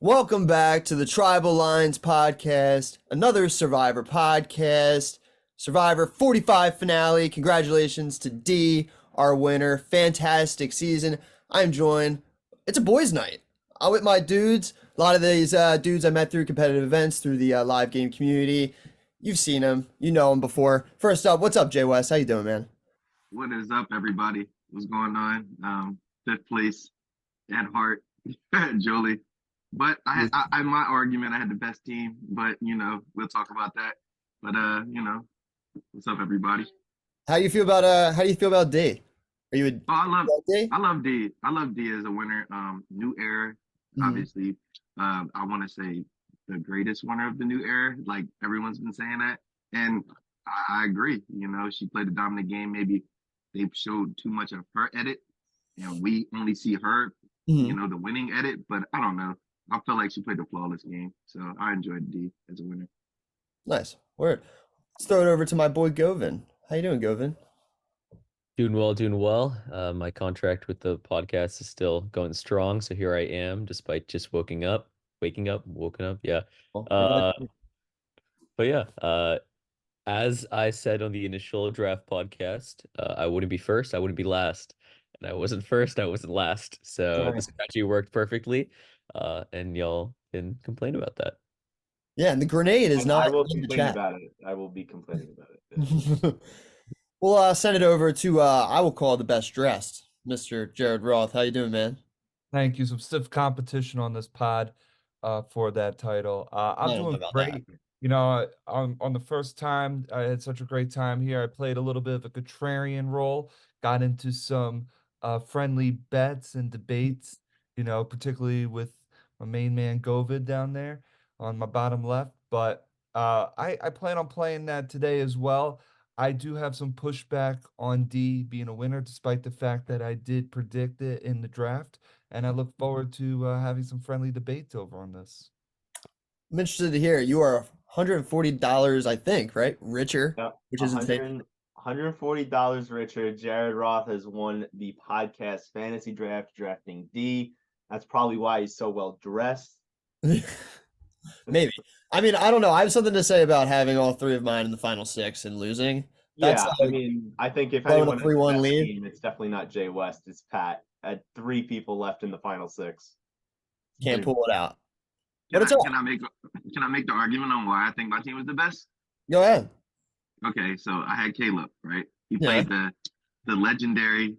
Welcome back to the Tribal Lines podcast, another Survivor podcast. Survivor 45 finale. Congratulations to D, our winner. Fantastic season. I'm joined. It's a boys' night. I'm with my dudes. A lot of these dudes I met through competitive events, through the live game community. You've seen them. You know them before. First up, what's up, Jay West? How you doing, man? What is up, everybody? What's going on? Fifth place at heart, Jolie. But my argument, I had the best team. But we'll talk about that. But what's up, everybody? How do you feel about D? Are you a Oh, D? I love D. I love D as a winner. New era, Mhm. obviously. I want to say the greatest winner of the new era. Like everyone's been saying that, and I agree. She played a dominant game. Maybe they showed too much of her edit, and we only see her, Mhm. the winning edit. But I don't know. I feel like she played a flawless game, so I enjoyed D as a winner. Nice. Word. Let's throw it over to my boy Govin. How you doing, Govin? Doing well, doing well. My contract with the podcast is still going strong, so here I am, despite just woken up, yeah. Well, Uh, congratulations. but yeah, as I said on the initial draft podcast, I wouldn't be first, I wouldn't be last, and I wasn't first, I wasn't last. So the Nice. strategy worked perfectly, and y'all can complain about that. Yeah, and the grenade is And not I will in the complain chat. about it. I will be complaining about it. Yeah. We'll send it over to I will call the best dressed, Mr. Jared Roth. How you doing, man? Thank you. Some stiff competition on this pod for that title. I I'm don't know doing about that. great. On the first time, I had such a great time here. I played a little bit of a contrarian role, got into some friendly bets and debates, particularly with my main man Govid down there on my bottom left. But I plan on playing that today as well. I do have some pushback on D being a winner, despite the fact that I did predict it in the draft. And I look forward to having some friendly debates over on this. I'm interested to hear. You are $140, I think, right? Richer, Yeah, which is insane. $140 richer. Jared Roth has won the podcast fantasy draft, drafting D. That's probably why he's so well dressed. Maybe. I mean, I don't know. I have something to say about having all three of mine in the final six and losing. That's Yeah, I like mean, I think if blowing a anyone has the 3-1 best lead. team, it's definitely not Jay West. It's Pat. At three people left in the final six. Can't pull it out. Can But it's I all. can I make can I make the argument on why I think my team was the best? Go ahead. Okay, so I had Caleb, right? He Yeah. played the legendary,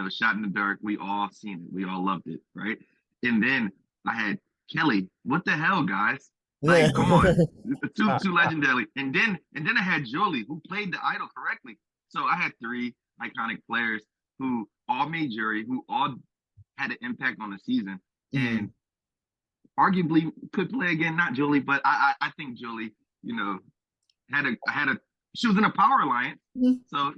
shot in the dark. We all seen it. We all loved it, right? And then I had Kelly. What the hell, guys? Yeah. Like, come on, two legendary. And then I had Jolie, who played the idol correctly. So I had three iconic players who all made jury, who all had an impact on the season, Mhm. and arguably could play again. Not Jolie, but I think Jolie, had a she was in a power alliance. Mhm. So,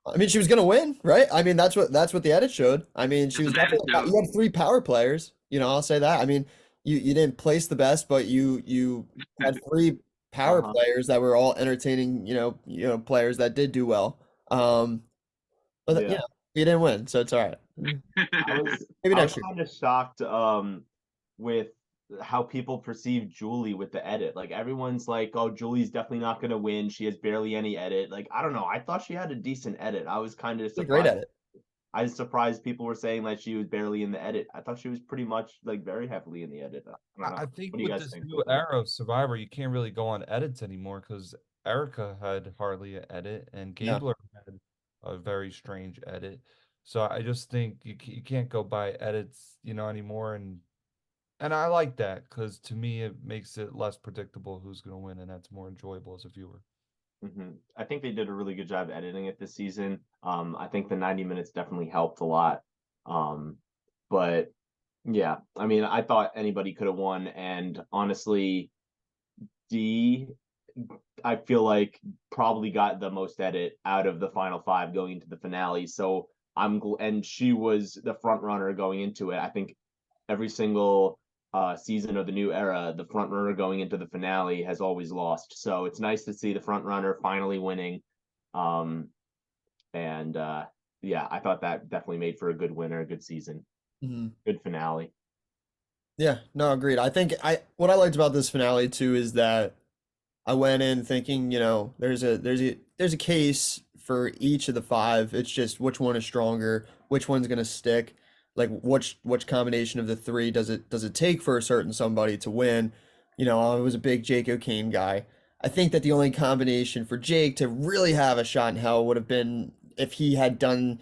I mean, she was gonna win, right? I mean, that's what the edit showed. I mean, she that's was what that definitely. showed. You had three power players. I'll say that. I mean, you didn't place the best, but you had three power Uh-huh. players that were all entertaining. Players that did do well. But Yeah. you didn't win, so it's all right. I was Maybe I was next year. kind of shocked with how people perceive Julie with the edit. Like everyone's like, "Oh, Julie's definitely not going to win. She has barely any edit." Like I don't know. I thought she had a decent edit. I was kind of She's great surprised. at it. I was surprised people were saying that she was barely in the edit. I thought she was pretty much like very heavily in the edit. I don't I know. think What do you with guys this think? new era of Survivor, you can't really go on edits anymore because Erica had hardly an edit and Yeah. Gabler had a very strange edit. So I just think you can't go by edits, anymore. And I like that because to me it makes it less predictable who's going to win, and that's more enjoyable as a viewer. I think they did a really good job editing it this season. I think the 90 minutes definitely helped a lot. Um, but yeah, I mean, I thought anybody could have won, and honestly, D, I feel like probably got the most edit out of the final five going into the finale. So and she was the front runner going into it. I think every single season of the new era, the front runner going into the finale has always lost. So it's nice to see the front runner finally winning. Um, and yeah, I thought that definitely made for a good winner, a good season, Mhm. good finale. Yeah, no, agreed. I think what I liked about this finale too is that I went in thinking, there's a case for each of the five. It's just which one is stronger, which one's gonna stick, like which combination of the three does it take for a certain somebody to win? I was a big Jake O'Kane guy. I think that the only combination for Jake to really have a shot in hell would have been if he had done,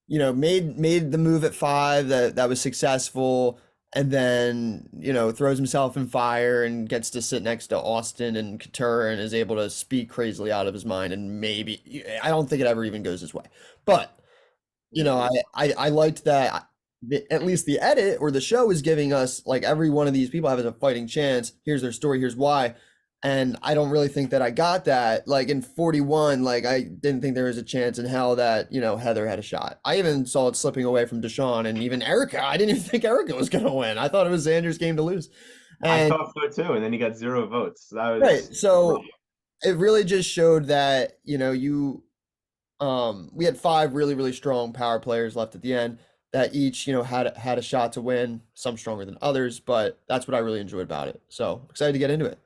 made the move at five that was successful, and then throws himself in fire and gets to sit next to Austin and Couture and is able to speak crazily out of his mind, and maybe I don't think it ever even goes his way, but I liked that at least the edit or the show is giving us like every one of these people has a fighting chance. Here's their story. Here's why. And I don't really think that I got that. Like in 41, like I didn't think there was a chance in hell that, Heather had a shot. I even saw it slipping away from Deshawn and even Erica. I didn't even think Erica was going to win. I thought it was Xander's game to lose. I And thought so too, and then he got 0 votes. That right. was So it really just showed that, we had five really, really strong power players left at the end that each, had a shot to win, some stronger than others, but that's what I really enjoyed about it. So excited to get into it.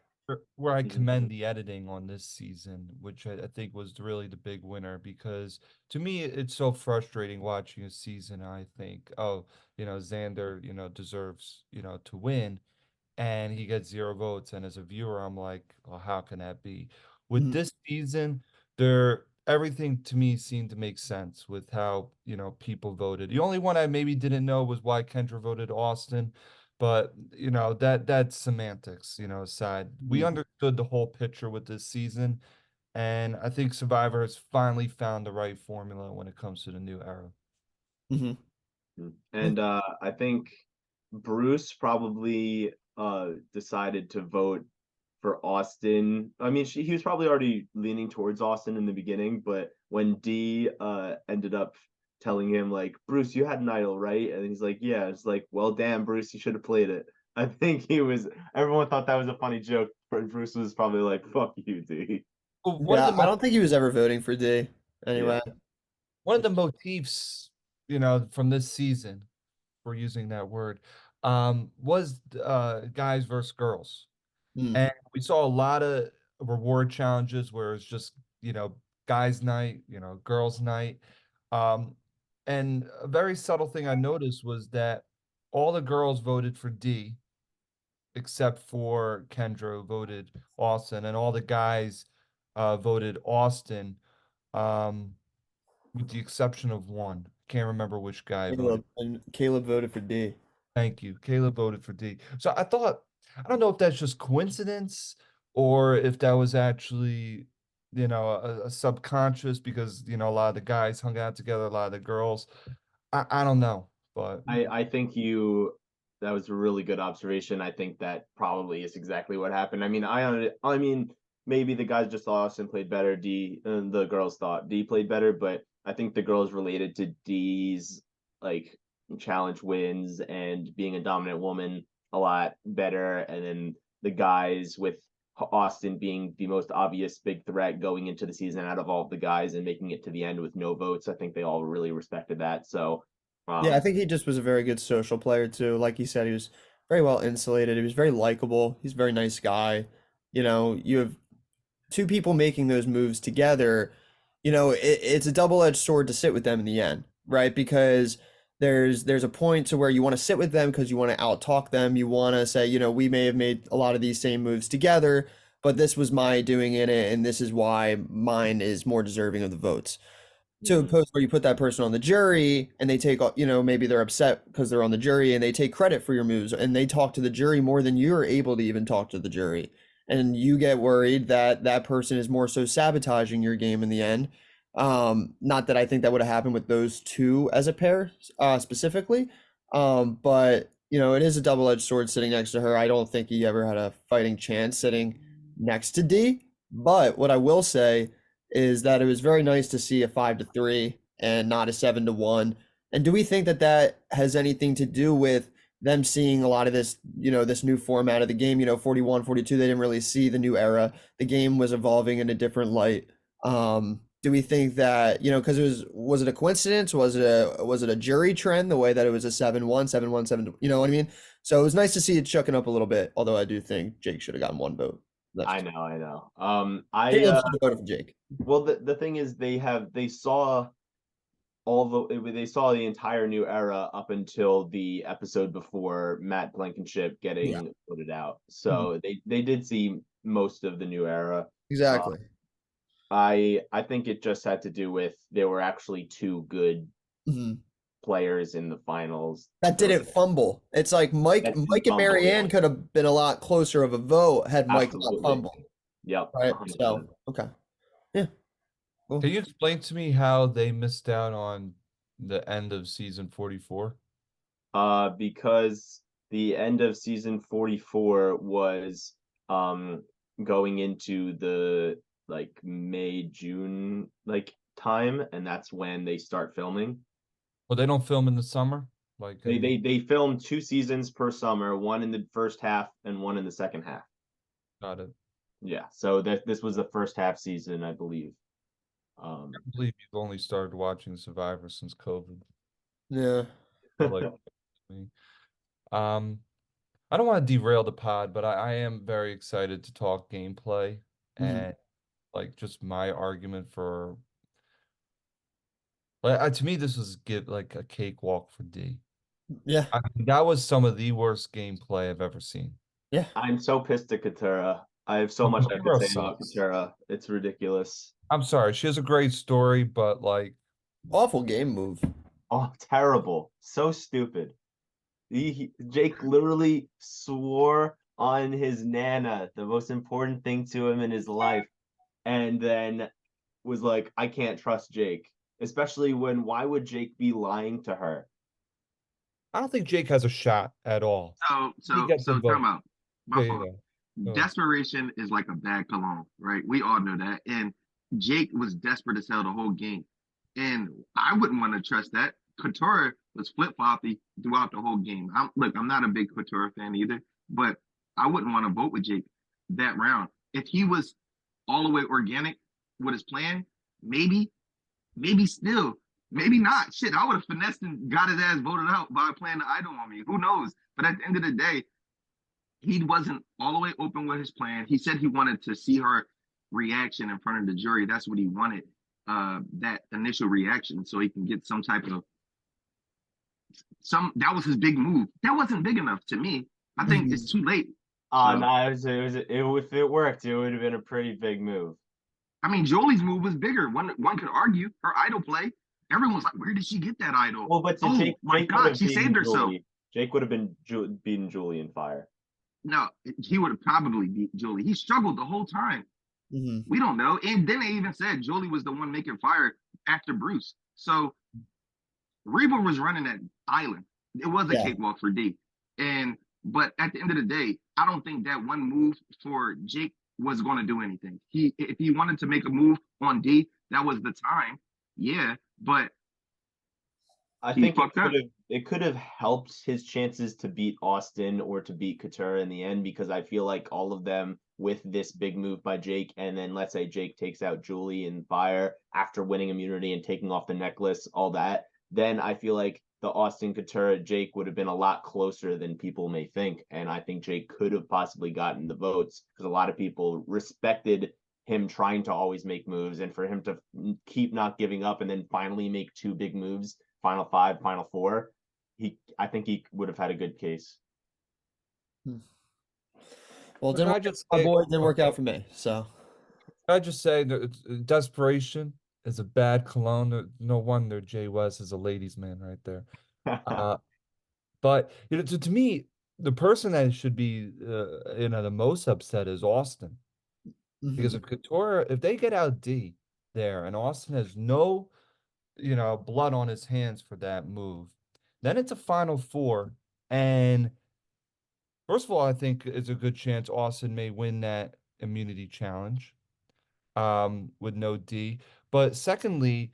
Where I Mhm. commend the editing on this season, which I think was really the big winner, because to me it's so frustrating watching a season. I think, oh, Xander, deserves, to win, and he gets 0 votes. And as a viewer, I'm like, well, how can that be? With Mhm. this season, there everything to me seemed to make sense with how, people voted. The only one I maybe didn't know was why Kendra voted Austin, but that's semantics, aside. We Mhm. understood the whole picture with this season, and I think Survivor has finally found the right formula when it comes to the new era. Mhm. And I think Bruce probably decided to vote for Austin. I mean, he was probably already leaning towards Austin in the beginning, but when D ended up telling him like, Bruce, you had an idol, right? And he's like, yeah. It's like, well, damn, Bruce, you should have played it. I think everyone thought that was a funny joke, but Bruce was probably like, fuck you, D. Well, one of Yeah, the I don't think he was ever voting for D Yeah. anyway. one of the motifs, from this season, for using that word, was guys versus girls. Mm. And we saw a lot of reward challenges where it's just, guys' night, girls' night. Um, and a very subtle thing I noticed was that all the girls voted for D, except for Kendra, who voted Austin, and all the guys voted Austin, um, with the exception of one. Can't remember which guy voted. Caleb voted for D. Thank you. Caleb voted for D. So I don't know if that's just coincidence or if that was actually, a subconscious, because, a lot of the guys hung out together, a lot of the girls. I don't know, but I think that was a really good observation. I think that probably is exactly what happened. I mean maybe the guys just thought Austin played better. D and the girls thought D played better, but I think the girls related to D's like challenge wins and being a dominant woman a lot better, and then the guys with Austin being the most obvious big threat going into the season out of all of the guys and making it to the end with no votes. I think they all really respected that. So Yeah, I um think he just was a very good social player too. Like he said, he was very well insulated. He was very likable. He's a very nice guy. You have two people making those moves together. It's a double-edged sword to sit with them in the end, right? Because there's a point to where you want to sit with them because you want to out-talk them. You want to say, we may have made a lot of these same moves together, but this was my doing in it, and this is why mine is more deserving of the votes. To a mhm. post where you put that person on the jury and they take, maybe they're upset because they're on the jury and they take credit for your moves and they talk to the jury more than you're able to even talk to the jury. And you get worried that that person is more so sabotaging your game in the end. Not that I think that would have happened with those two as a pair, specifically. But it is a double-edged sword sitting next to her. I don't think he ever had a fighting chance sitting next to D. But what I will say is that it was very nice to see a 5-3 and not a 7-1. And do we think that that has anything to do with them seeing a lot of this, this new format of the game? 41, 42, they didn't really see the new era. The game was evolving in a different light. Do we think that, because was it a coincidence? Was it a jury trend the way that it was a 7-1, 7-1, 7, you know what I mean? So it was nice to see it chucking up a little bit, although I do think Jake should have gotten one vote. That's I just, know. Caitlin should have voted for Jake. Well, the thing is, they saw they saw the entire new era up until the episode before Matt Blankenship getting voted out. So they did see most of the new era. Exactly. I think it just had to do with there were actually two good Mhm. players in the finals. That didn't fumble. It's like Mike That didn't and fumble, Marianne yeah. could have been a lot closer of a vote had Mike not Absolutely. fumbled. Yep. Right. 100%. So okay. Yeah. Cool. Can you explain to me how they missed out on the end of season 44? Because the end of season 44 was going into the like May, June like time, and that's when they start filming. Well, they don't film in the summer? Like They film 2 seasons per summer, one in the first half and one in the second half. got it. Yeah, so this was the first half season, I believe. I believe you've only started watching Survivor since COVID. Yeah. Like me. I don't want to derail the pod, but I am very excited to talk gameplay and like just my argument for to me this was like a cakewalk for D. Yeah. I mean, that was some of the worst gameplay I've ever seen. Yeah. I'm so pissed at Katura. I have so much I Katurah could say about sucks. Katura. It's ridiculous. I'm sorry, she has a great story, but like Awful game move. Oh, terrible. So stupid. Jake literally swore on his Nana, the most important thing to him in his life, and then was like, I can't trust Jake. Especially when, why would Jake be lying to her? I don't think Jake has a shot at all. He gets the vote. Time out. My Yeah, fault. yeah. Desperation is like a bad cologne, right? We all know that. And Jake was desperate as hell the whole game. And I wouldn't want to trust that. Couture was flip-floppy throughout the whole game. I'm not a big Couture fan either, but I wouldn't want to vote with Jake that round. If he was all the way organic with his plan, maybe still, maybe not. Shit, I would have finessed and got his ass voted out by playing the idol on me. Who knows? But at the end of the day, he wasn't all the way open with his plan. He said he wanted to see her reaction in front of the jury. That's what he wanted, that initial reaction, so he can get some type of that was his big move. That wasn't big enough to me. I think it's too late. No, if it worked, it would have been a pretty big move. I mean, Jolie's move was bigger. One could argue her idol play. Everyone's like, where did she get that idol? Well, but Jake, my God, she saved herself. Jake would have been beaten Julie in fire. No, he would have probably beat Julie. He struggled the whole time. We don't know. And then they even said Julie was the one making fire after Bruce. So Reba was running that island. It was a cakewalk for D. But at the end of the day, I don't think that one move for Jake was going to do anything. If he wanted to make a move on D, that was the time. Yeah, but I think it could have helped his chances to beat Austin or to beat Katura in the end, because I feel like all of them with this big move by Jake, and then let's say Jake takes out Julie in fire after winning immunity and taking off the necklace, all that, then I feel like the Austin Katura Jake would have been a lot closer than people may think. And I think Jake could have possibly gotten the votes because a lot of people respected him trying to always make moves, and for him to keep not giving up and then finally make 2 big moves, final 5, final 4, I think he would have had a good case. Well, my boy didn't work out for me. So I just say that desperation is a bad cologne. No wonder Jay West is a ladies' man right there. But to me, the person that should be the most upset is Austin, because if they get out D there and Austin has no blood on his hands for that move, then it's a final 4. And first of all, I think it's a good chance Austin may win that immunity challenge with no D. But secondly,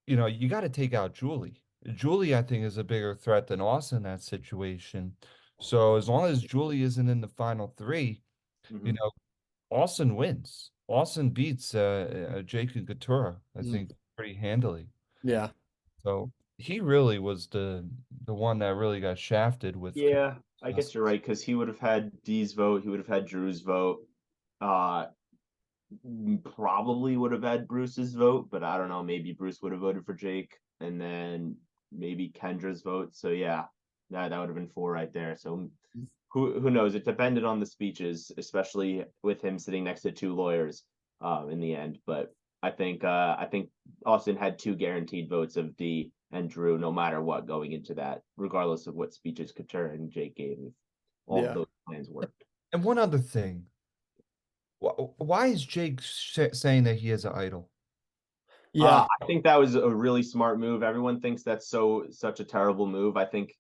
you got to take out Julie. Julie, I think, is a bigger threat than Austin in that situation. So as long as Julie isn't in the final 3, Austin wins. Austin beats Jake and Couture, I Mm. think, pretty handily. Yeah. So he really was the one that really got shafted with. Yeah, I guess you're right, because he would have had D's vote, he would have had Drew's vote. Uh, Probably would have had Bruce's vote, but I don't know. Maybe Bruce would have voted for Jake, and then maybe Kendra's vote. So yeah, that would have been 4 right there. So who knows? It depended on the speeches, especially with him sitting next to 2 lawyers in the end. But I think Austin had 2 guaranteed votes of D and Drew, no matter what, going into that, regardless of what speeches Couture and Jake gave. If all Yeah. of those plans worked. And one other thing, why is Jake saying that he has an idol? Yeah. I think that was a really smart move. Everyone thinks that's such a terrible move. I think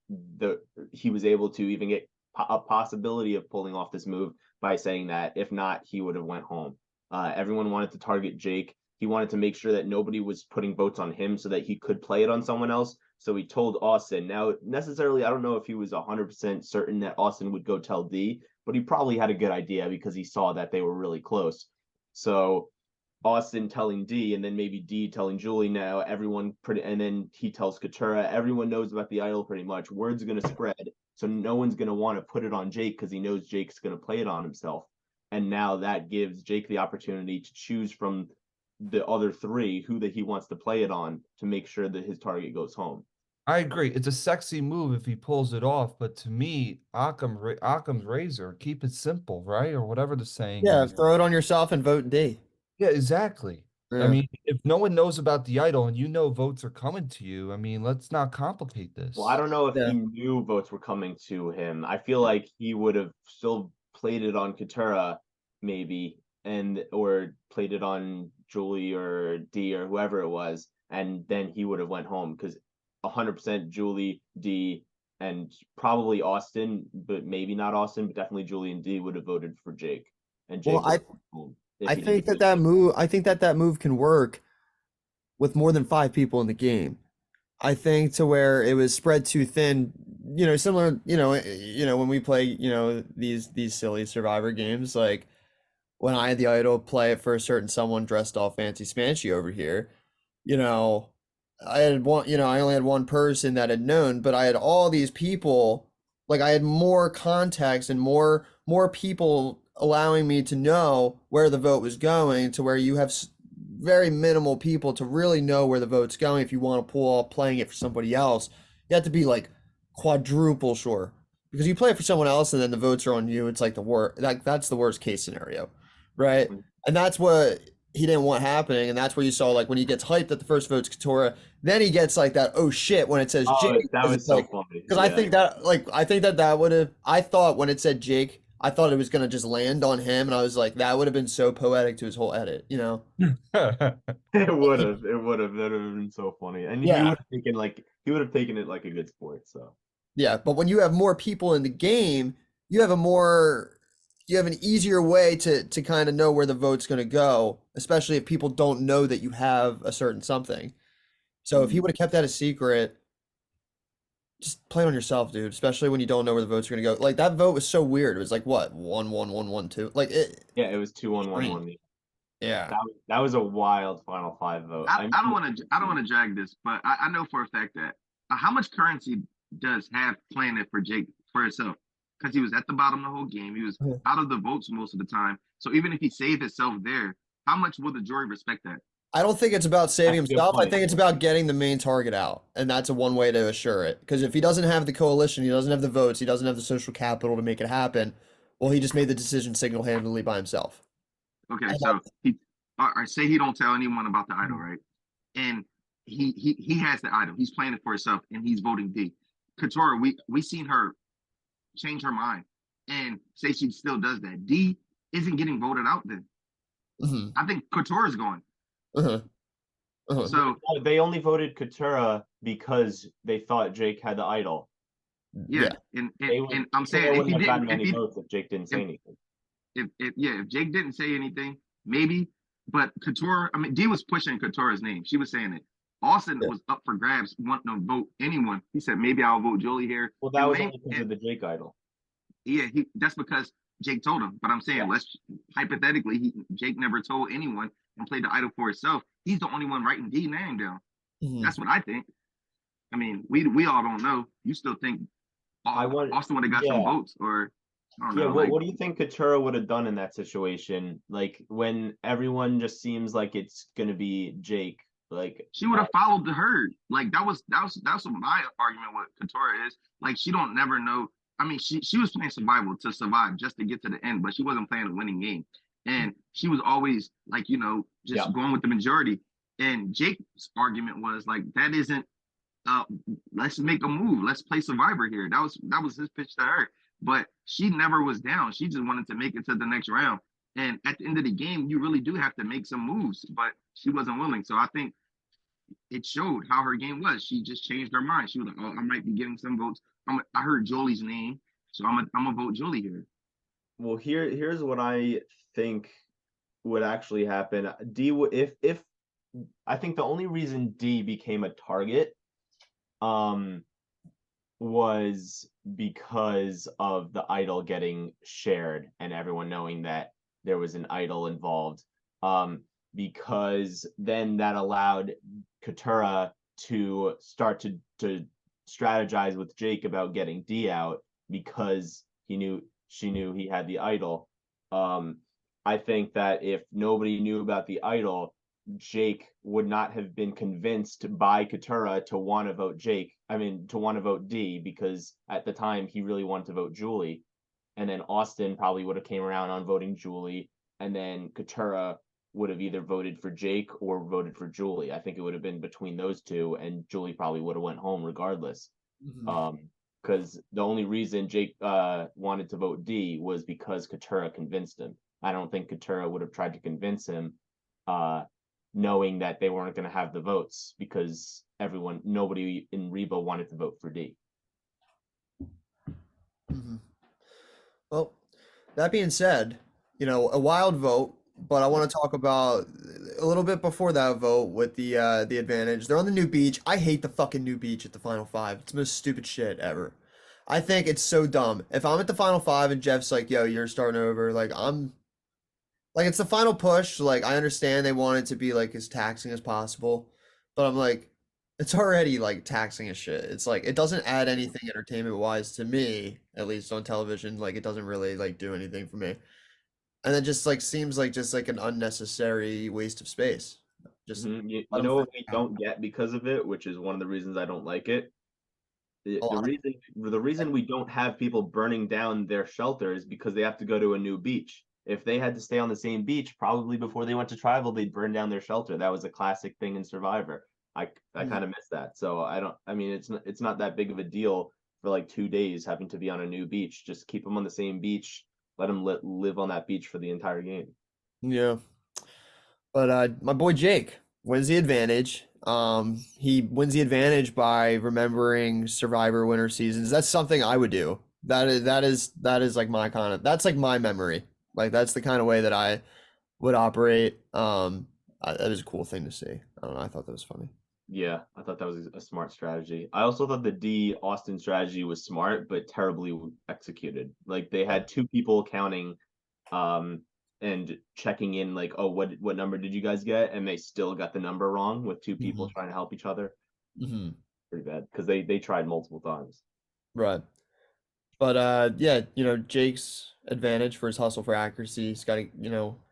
he was able to even get a possibility of pulling off this move by saying that if not, he would have went home. Everyone wanted to target Jake. He wanted to make sure that nobody was putting votes on him so that he could play it on someone else. So he told Austin. Now, necessarily, I don't know if he was 100% certain that Austin would go tell D, but he probably had a good idea because he saw that they were really close. So Austin telling D, and then maybe D telling Julie. Now everyone and then he tells Katura. Everyone knows about the idol pretty much. Word's gonna spread, so no one's gonna want to put it on Jake because he knows Jake's gonna play it on himself. And now that gives Jake the opportunity to choose from the other 3 who that he wants to play it on to make sure that his target goes home. I agree. It's a sexy move if he pulls it off, but to me, Occam's razor, keep it simple, right? Or whatever the saying Yeah. is. Throw it on yourself and vote D. Yeah, exactly. I Yeah. mean, if no one knows about the idol and you know votes are coming to you, I mean, let's not complicate this. Well, I don't know if Yeah. he knew votes were coming to him. I feel like he would have still played it on Katura, maybe, and or played it on Julie or D or whoever it was, and then he would have went home because 100% Julie, D, and probably Austin, but maybe not Austin, but definitely Julie and D would have voted for Jake, and Jake Well, would have went home if I he think didn't that move. I think that move can work with more than 5 people in the game. I think to where it was spread too thin. Similar. When we play, these silly Survivor games, like when I had the idol play it for a certain someone dressed all fancy smanchy over here. You know, I had one. I only had one person that had known, but I had all these people. Like I had more context and more people allowing me to know where the vote was going, to where you have very minimal people to really know where the vote's going. If you want to pull off playing it for somebody else, you have to be like quadruple sure, because you play it for someone else and then the votes are on you. It's like the worst. That's the worst case scenario, right? And that's what he didn't want happening, and that's where you saw like when he gets hyped that the first vote's Katura, then he gets like that oh shit when it says Oh, Jake. that was so funny. Because I think that would have. I thought when it said Jake, I thought it was gonna just land on him, and I was like, that would have been so poetic to his whole edit, It would have. That would have been so funny. And Yeah. he would have taken it like a good sport. So Yeah, but when you have more people in the game, you have an easier way to kind of know where the vote's going to go, especially if people don't know that you have a certain something. So if he would have kept that a secret, just play it on yourself, dude, especially when you don't know where the votes are going to go. Like that vote was so weird. It was like what? 1-1-1-1-2. Like it yeah, it was 2-1-1-1. Yeah. That was a wild final 5 vote. I don't want to drag this, but I know for a fact that how much currency does have playing it for Jake for himself? Because he was at the bottom the whole game. He was out of the votes most of the time. So even if he saved himself there, how much will the jury respect that? I don't think it's about saving That's a good himself. I point. think it's about getting the main target out. And that's a one way to assure it. Because if he doesn't have the coalition, he doesn't have the votes, he doesn't have the social capital to make it happen, well, he just made the decision single-handedly by himself. Okay, I so say he don't tell anyone about the idol, right? And he has the idol. He's playing it for himself, and he's voting D. Katura, we seen her change her mind and say she still does that. D isn't getting voted out then. Mhm. I think Katura's going. Uh-huh. Uh-huh. So They only voted Katura because they thought Jake had the idol. yeah, and I'm Katura saying if wouldn't he have gotten didn't, many votes if Jake didn't say anything. if Jake didn't say anything, maybe. But Couture, I mean, D was pushing Couture's name. She was saying it. Austin Yeah. was up for grabs, wanting to vote anyone. He said maybe I'll vote Jolie here. Well, that And was Lane- only because of the Jake idol. Yeah, that's because Jake told him. But I'm saying, Yeah. let's hypothetically, Jake never told anyone and played the idol for himself. He's the only one writing D name down. Mhm. That's what I think. I mean, we all don't know. You still think Austin would have got some Yeah. votes, or I don't Yeah, know, like what do you think Katura would have done in that situation? Like when everyone just seems like it's gonna be Jake, like she would have followed the herd. Like that's what my argument with Katora is. Like she don't never know. I mean, she was playing survival to survive just to get to the end, but she wasn't playing a winning game. And she was always like, just Yeah. going with the majority. And Jake's argument was like, that isn't let's make a move. Let's play survivor here. That was his pitch to her. But she never was down. She just wanted to make it to the next round. And at the end of the game, you really do have to make some moves, but she wasn't willing. So I think it showed how her game was. She just changed her mind. She was like, "Oh, I might be getting some votes. I heard Jolie's name, so I'm gonna vote Jolie here." Well, here's what I think would actually happen. If I think the only reason D became a target was because of the idol getting shared and everyone knowing that there was an idol involved. Because then that allowed Katura to start to strategize with Jake about getting D out because she knew he had the idol. I think that if nobody knew about the idol, Jake would not have been convinced by Katura to want to vote to want to vote D, because at the time he really wanted to vote Julie. And then Austin probably would have came around on voting Julie, and then Katura would have either voted for Jake or voted for Julie. I think it would have been between those two, and Julie probably would have went home regardless. Because the only reason Jake wanted to vote D was because Katura convinced him. I don't think Katura would have tried to convince him, knowing that they weren't going to have the votes, because nobody in Reba wanted to vote for D. Well, that being said, a wild vote, but I want to talk about a little bit before that vote with the advantage. They're on the new beach. I hate the fucking new beach at the final five. It's the most stupid shit ever. I think it's so dumb. If I'm at the final five and Jeff's like, "Yo, you're starting over," like it's the final push. Like I understand they want it to be like as taxing as possible, but I'm like, it's already like taxing as shit. It's like it doesn't add anything entertainment wise to me, at least on television. Like it doesn't really like do anything for me. And it just like seems like just like an unnecessary waste of space. Just You let 'em know what figure we it out. don't get because of it, which is one of the reasons I don't like it. The, A the lot. reason we don't have people burning down their shelter is because they have to go to a new beach. If they had to stay on the same beach, probably before they went to tribal, they'd burn down their shelter. That was a classic thing in Survivor. I kind of miss that. So I mean, it's not that big of a deal for like 2 days having to be on a new beach. Just keep them on the same beach. Let them live on that beach for the entire game. Yeah. But my boy Jake wins the advantage. He wins the advantage by remembering Survivor winter seasons. That's something I would do. That is like my kind of that's like my memory. Like that's the kind of way that I would operate. That is a cool thing to see. I don't know. I thought that was funny. Yeah, I thought that was a smart strategy. I also thought the D Austin strategy was smart, but terribly executed. Like they had two people counting, and checking in like, oh, what number did you guys get? And they still got the number wrong with two people trying to help each other. Mm-hmm. Pretty bad because they tried multiple times. Right. But yeah, Jake's advantage for his hustle for accuracy. He's got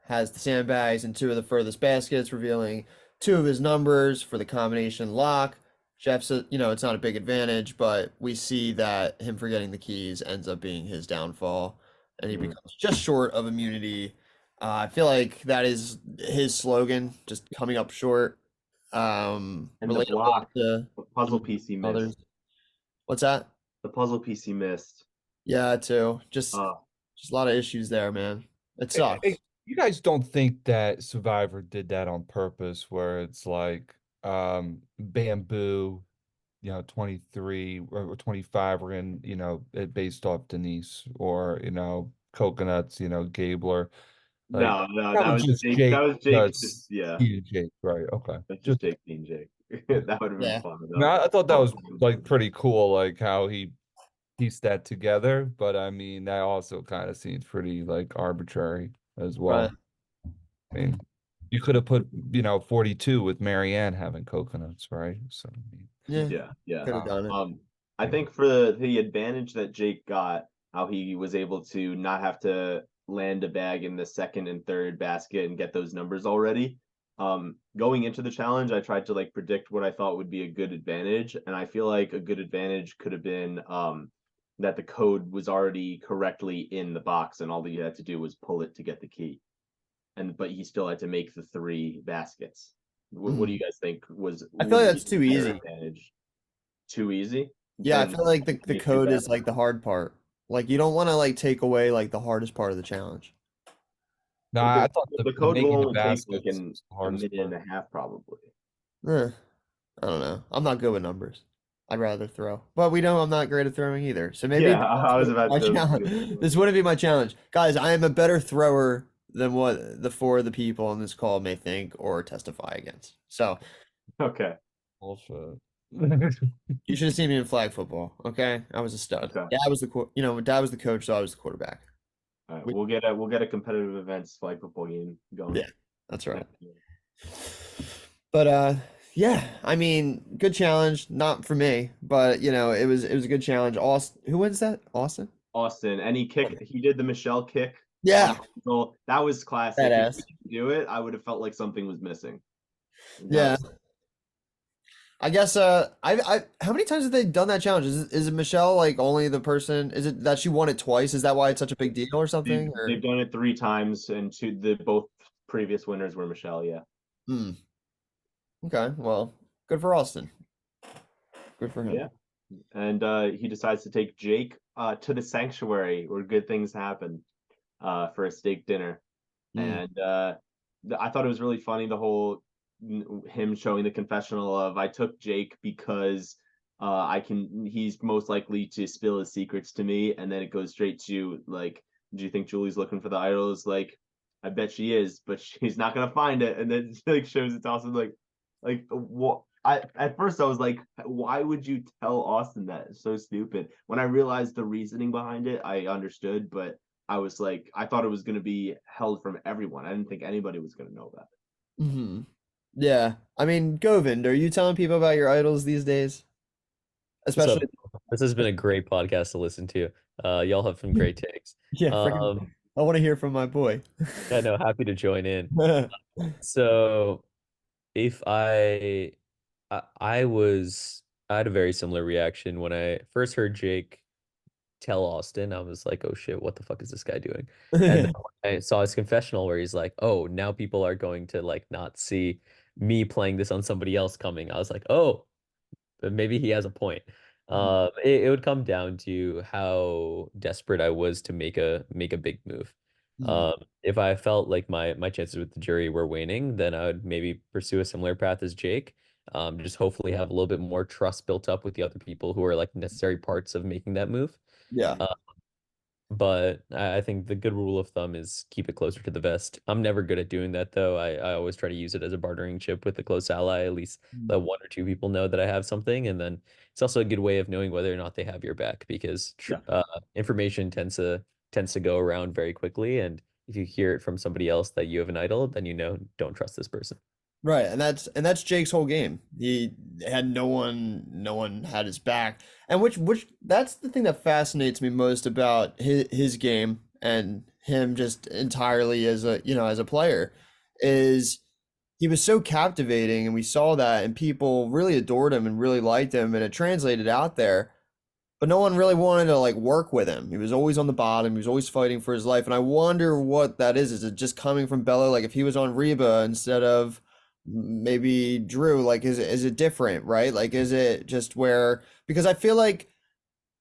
has the sandbags and two of the furthest baskets, revealing two of his numbers for the combination lock. Jeff's, it's not a big advantage, but we see that him forgetting the keys ends up being his downfall, and he becomes just short of immunity. I feel like that is his slogan, just coming up short. And the Relatable block, to the puzzle piece he others. missed. What's that? The puzzle piece he missed. Yeah, too. Just Uh, a lot of issues there, man. It sucks. Hey, you guys don't think that Survivor did that on purpose, where it's like Bamboo, 23 or 25 were in, it based off Denise, or, Coconuts, Gabler. Like no, that that was was just Jake. Jake. That was Jake. Just, yeah, Jake, right? Okay. that's Just just Jake being Jake. That would have been Yeah. fun. no, I thought that was like pretty cool, like how he piece that together, but I mean that also kind of seems pretty like arbitrary as Right. well. I mean, you could have put 42 with Marianne having coconuts, right? So I mean, Yeah, Yeah. could have done it. I think for the advantage that Jake got, how he was able to not have to land a bag in the second and third basket and get those numbers already. Going into the challenge, I tried to like predict what I thought would be a good advantage, and I feel like a good advantage could have been that the code was already correctly in the box, and all that you had to do was pull it to get the key. But he still had to make the 3 baskets. What do you guys think was? I feel like would that's be too the better easy. advantage? Too easy? Yeah, I Then feel like the make 2 code is baskets. like the hard part. Like you don't want to like take away like the hardest part of the challenge. no, But I thought the the code will making the only take like baskets was the a hardest minute and part. a half, probably. Eh, I don't know. I'm not good with numbers. I'd rather throw. But we know I'm not great at throwing either. So maybe Yeah, I was about my to. challenge. This wouldn't be my challenge. Guys, I am a better thrower than what the 4 of the people on this call may think or testify against. So Okay. Bullshit. you should have seen me in flag football. Okay, I was a stud. Okay. Dad was Dad was the coach, so I was the quarterback. All right. We- We'll get a competitive events flag football game going. Yeah, that's right. But yeah, I mean, good challenge. Not for me, but it was a good challenge. Austin, who wins that? Austin? Austin, and he did the Michelle kick. Yeah, So that was classic. If badass. he didn't do it, I would have felt like something was missing. Yeah. I guess I how many times have they done that challenge? Is it Michelle like only the person? Is it that she won it twice? Is that why it's such a big deal or something? Or They've done it 3 times, and both previous winners were Michelle. Yeah. Okay, well, good for Austin. Good for him. Yeah. And he decides to take Jake to the sanctuary where good things happen for a steak dinner. Mm. And I thought it was really funny, the whole him showing the confessional of, I took Jake because he's most likely to spill his secrets to me. And then it goes straight to like, do you think Julie's looking for the idols? Like, I bet she is, but she's not gonna find it. And then like shows it's also like what at first I was like, why would you tell Austin that? It's so stupid. When I realized the reasoning behind it, I understood, but I was like, I thought it was going to be held from everyone. I didn't think anybody was going to know about it. Mm-hmm. Yeah, I mean, Govind, are you telling people about your idols these days? Especially, This has been a great podcast to listen to. Y'all have some great takes. yeah, I want to hear from my boy. I know, happy to join in. So if I had a very similar reaction when I first heard Jake tell Austin. I was like, oh shit, what the fuck is this guy doing? And then when I saw his confessional where he's like, oh, now people are going to like not see me playing this on somebody else coming. I was like, oh, but maybe he has a point. It would come down to how desperate I was to make a big move. If I felt like my chances with the jury were waning, then I would maybe pursue a similar path as Jake. Just hopefully have a little bit more trust built up with the other people who are like necessary parts of making that move. Yeah. But I think the good rule of thumb is keep it closer to the vest. I'm never good at doing that though. I always try to use it as a bartering chip with a close ally, at least let 1 or 2 people know that I have something. And then it's also a good way of knowing whether or not they have your back because information tends to go around very quickly. And if you hear it from somebody else that you have an idol, then don't trust this person. Right, and that's Jake's whole game. He had no one had his back, and which that's the thing that fascinates me most about his game and him just entirely as a player is he was so captivating, and we saw that, and people really adored him and really liked him, and it translated out there. But no one really wanted to like work with him. He was always on the bottom. He was always fighting for his life, and I wonder what that is. Is it just coming from Belo? Like if he was on Reba instead of maybe Drew, like is it different, right? Like is it just where, because I feel like,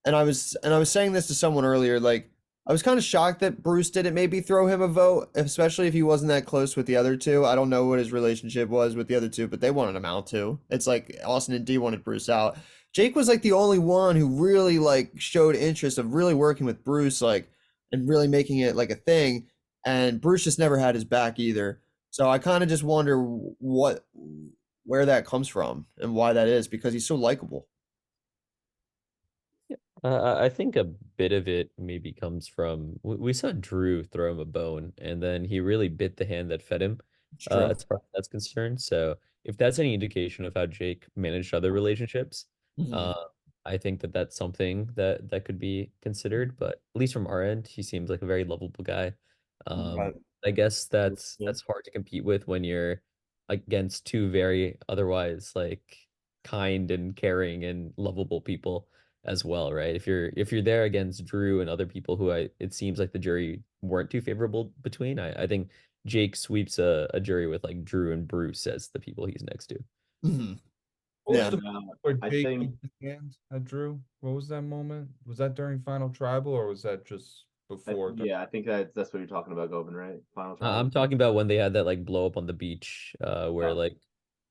and I was saying this to someone earlier, like I was kind of shocked that Bruce didn't maybe throw him a vote, especially if he wasn't that close with the other 2. I don't know what his relationship was with the other 2, but they wanted him out too. It's like Austin and D wanted Bruce out. Jake was like the only one who really like showed interest of really working with Bruce, like, and really making it like a thing. And Bruce just never had his back either. So I kind of just wonder where that comes from and why that is, because he's so likable. I think a bit of it maybe comes from we saw Drew throw him a bone, and then he really bit the hand that fed him, It's true. as far as that's concerned. So if that's any indication of how Jake managed other relationships, Mhm. uh, I think that that's something that could be considered. But at least from our end, he seems like a very lovable guy. Right. I guess Yeah. that's hard to compete with when you're against two very otherwise like kind and caring and lovable people as well, right? If you're there against Drew and other people who it seems like the jury weren't too favorable between, I think Jake sweeps a jury with like Drew and Bruce as the people he's next to. Mhm. What was Yeah. the And moment where I Jake think put his hand at Drew? What was that moment? Was that during Final Tribal or was that just before? yeah, I think that's what you're talking about, Goben, right? Final I'm Tribal. talking about when they had that like blow up on the beach, where Oh, like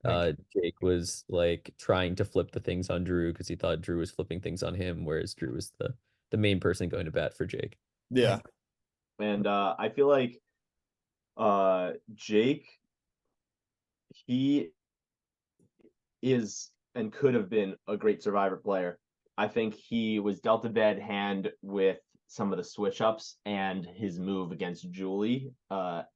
Thank you. Jake was like trying to flip the things on Drew because he thought Drew was flipping things on him, whereas Drew was the main person going to bat for Jake. Yeah. and I feel like Jake, he is and could have been a great Survivor player. I think he was dealt a bad hand with some of the switch ups and his move against Julie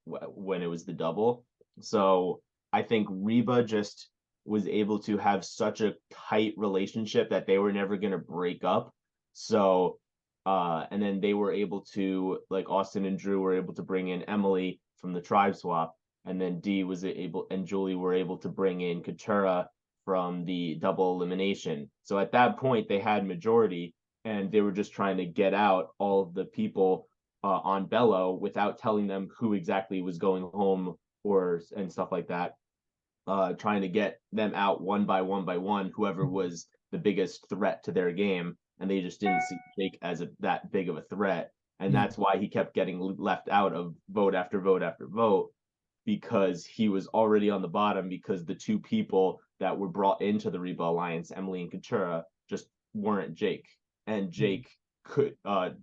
when it was the double. So I think Reba just was able to have such a tight relationship that they were never going to break up. So and then they were able to, like Austin and Drew were able to bring in Emily from the tribe swap, and then D was able and Julie were able to bring in Katura from the double elimination. So at that point, they had majority, and they were just trying to get out all of the people on Bello without telling them who exactly was going home or and stuff like that. Trying to get them out one by one by one, whoever was the biggest threat to their game, and they just didn't see Jake as that big of a threat, and Mhm. that's why he kept getting left out of vote after vote after vote because he was already on the bottom because the two people that were brought into the Reba Alliance, Emily and Katura, just weren't Jake. And Jake could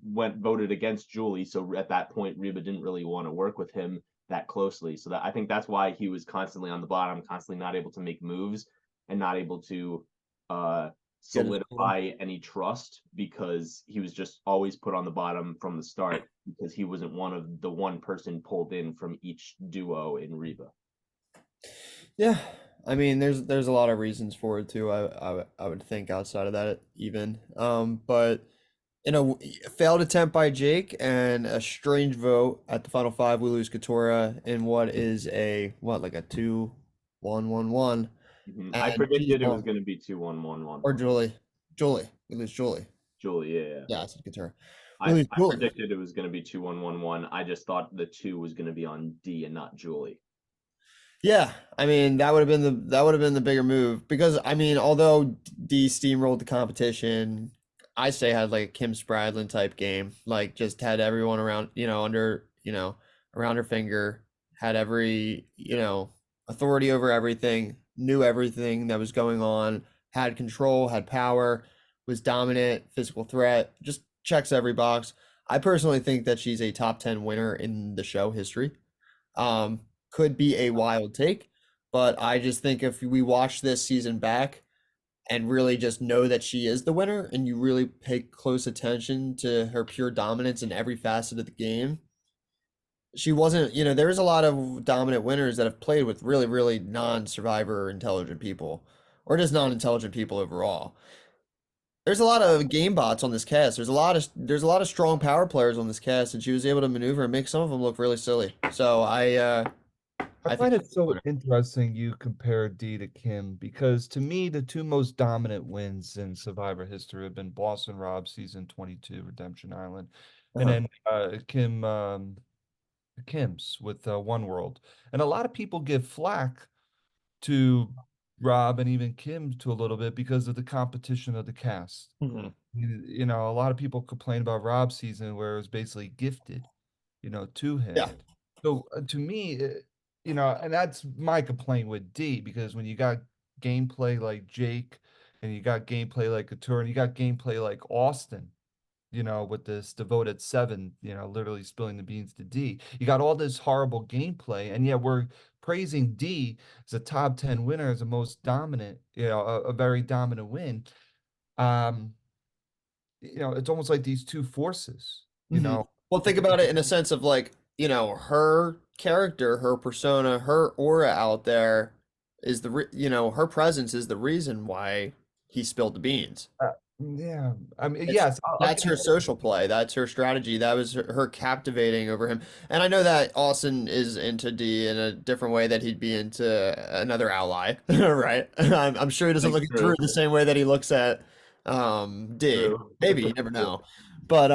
went voted against Julie, so at that point Reba didn't really want to work with him that closely. So that I think that's why he was constantly on the bottom, constantly not able to make moves and not able to uh Get his point. solidify any trust because he was just always put on the bottom from the start because he wasn't one of the one person pulled in from each duo in Reba. Yeah. I mean, there's a lot of reasons for it too. I would think outside of that even. But in a failed attempt by Jake and a strange vote at the final five, we lose Katora in what is a what like a 2-1-1-1, I and she's predicted it was gone. going to be 2-1-1-1. Or Julie, we lose Julie. Julie, yeah. Yeah, I said Katora. We I, lose I Julie. predicted it was going to be 2-1-1-1. I just thought the two was going to be on D and not Julie. Yeah, I mean that would have been the bigger move because I mean although D steamrolled the competition, I say had like a Kim Spradlin type game, like just had everyone around under around her finger, had every authority over everything, knew everything that was going on, had control, had power, was dominant, physical threat, just checks every box. I personally think that she's a top 10 winner in the show history. Um, could be a wild take, but I just think if we watch this season back and really just know that she is the winner and you really pay close attention to her pure dominance in every facet of the game, she wasn't, there's a lot of dominant winners that have played with really, really non-survivor intelligent people or just non-intelligent people overall. There's a lot of game bots on this cast. There's a lot of strong power players on this cast, and she was able to maneuver and make some of them look really silly. So I I think find it she's the so winner. interesting you compare D to Kim because to me the two most dominant wins in Survivor history have been Boston Rob season 22 Redemption Island, and Uh-huh. then Kim's with One World. And a lot of people give flack to Rob and even Kim to a little bit because of the competition of the cast. Mhm. A lot of people complain about Rob's season where it was basically gifted, to him. Yeah. So to me, and that's my complaint with D because when you got gameplay like Jake and you got gameplay like Couture and you got gameplay like Austin, with this devoted seven, literally spilling the beans to D. You got all this horrible gameplay, and yet we're praising D as a top 10 winner, as the most dominant, a very dominant win. Um, it's almost like these two forces, you Mhm. know. Well, think about it in a sense of like, her character, her persona, her aura out there is her presence is the reason why he spilled the beans. Yeah, I mean, It's yes, I'll that's give you her that. social play. That's her strategy. That was her captivating over him. And I know that Austin is into D in a different way that he'd be into another ally, right? I'm sure he doesn't Like look at Drew true, the same way that he looks at D. true, Maybe, you never true. know. But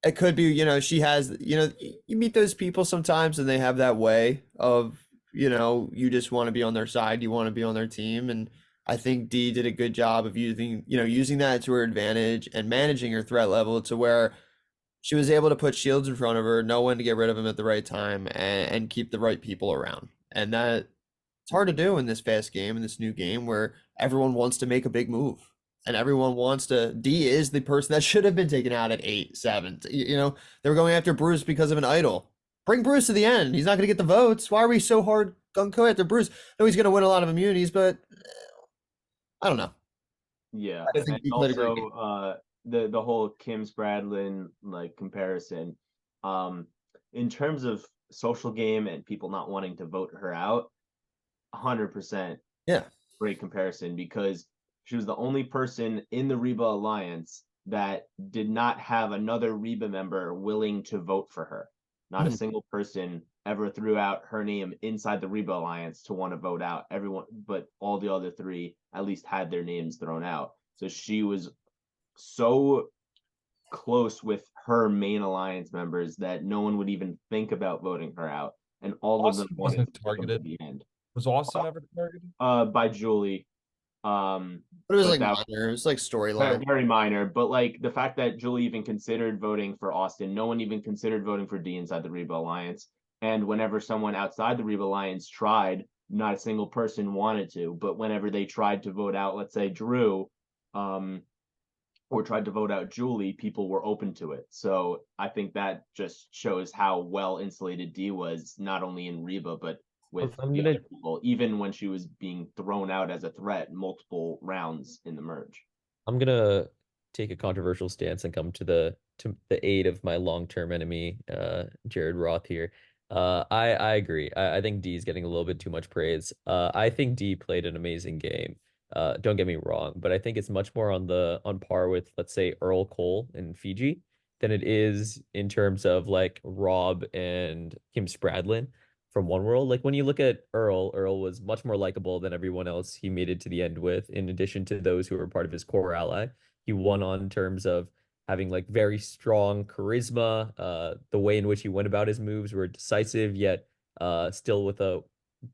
it could be, she has, you meet those people sometimes and they have that way of, you just want to be on their side, you want to be on their team. And I think Dee did a good job of using that to her advantage and managing her threat level to where she was able to put shields in front of her, know when to get rid of them at the right time and keep the right people around. And that it's hard to do in this fast game, in this new game where everyone wants to make a big move. And everyone wants to. D is the person that should have been taken out at 8-7. They were going after Bruce because of an idol. Bring Bruce to the end. He's not going to get the votes. Why are we so hard gung ho after Bruce? No, he's going to win a lot of immunities, but I don't know. Yeah, I and think he played a great game. also the whole Kim Spradlin like comparison, um, in terms of social game and people not wanting to vote her out, 100% Yeah. great comparison because she was the only person in the Reba Alliance that did not have another Reba member willing to vote for her. Not a Mhm. single person ever threw out her name inside the Reba Alliance to want to vote out everyone, but all the other three at least had their names thrown out. So she was so close with her main alliance members that no one would even think about voting her out, and all of them Austin wanted wasn't to push them to targeted. the end. Was Austin ever targeted? By Julie, um, But it was but like that minor. It was like very, storyline. very minor, but like the fact that Julie even considered voting for Austin, no one even considered voting for D inside the Reba Alliance. And whenever someone outside the Reba Alliance tried, not a single person wanted to. But whenever they tried to vote out, let's say Drew, um, or tried to vote out Julie, people were open to it. So I think that just shows how well insulated D was, not only in Reba, but with I'm the gonna other people, even when she was being thrown out as a threat multiple rounds in the merge. I'm gonna take a controversial stance and come to the aid of my long-term enemy, Jared Roth here. I agree. I think D is getting a little bit too much praise. I think D played an amazing game. Don't get me wrong, but I think it's much more on par with, let's say, Earl Cole in Fiji than it is in terms of like Rob and Kim Spradlin from One World. Like when you look at Earl was much more likable than everyone else he made it to the end with, in addition to those who were part of his core ally. He won on terms of having like very strong charisma. The way in which he went about his moves were decisive, yet still with a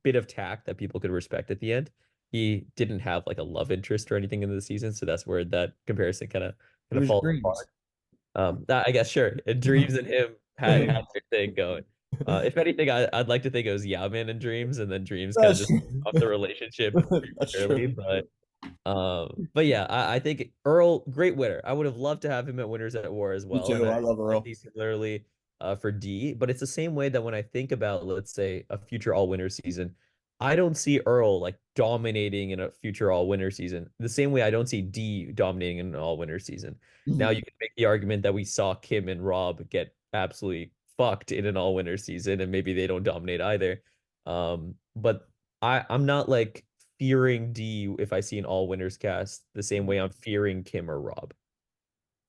bit of tact that people could respect at the end. He didn't have like a love interest or anything in the season, so that's where that comparison It kind of was falls dreams. apart. I guess sure. Dreams and him had their thing going. If anything, I'd like to think it was Yaman and Dreams, and then Dreams kind of That's just off the relationship that's prematurely. true. But yeah, I think Earl, great winner. I would have loved to have him at Winners at War as Me well, and too. I I love like Earl. these similarly for D. But it's the same way that when I think about, let's say, a future all winner season, I don't see Earl like dominating in a future all winner season. The same way I don't see D dominating in an all winner season. Now Mhm. you can make the argument that we saw Kim and Rob get absolutely fucked in an all winner season, and maybe they don't dominate either. But I'm not like fearing D if I see an all winners cast the same way I'm fearing Kim or Rob.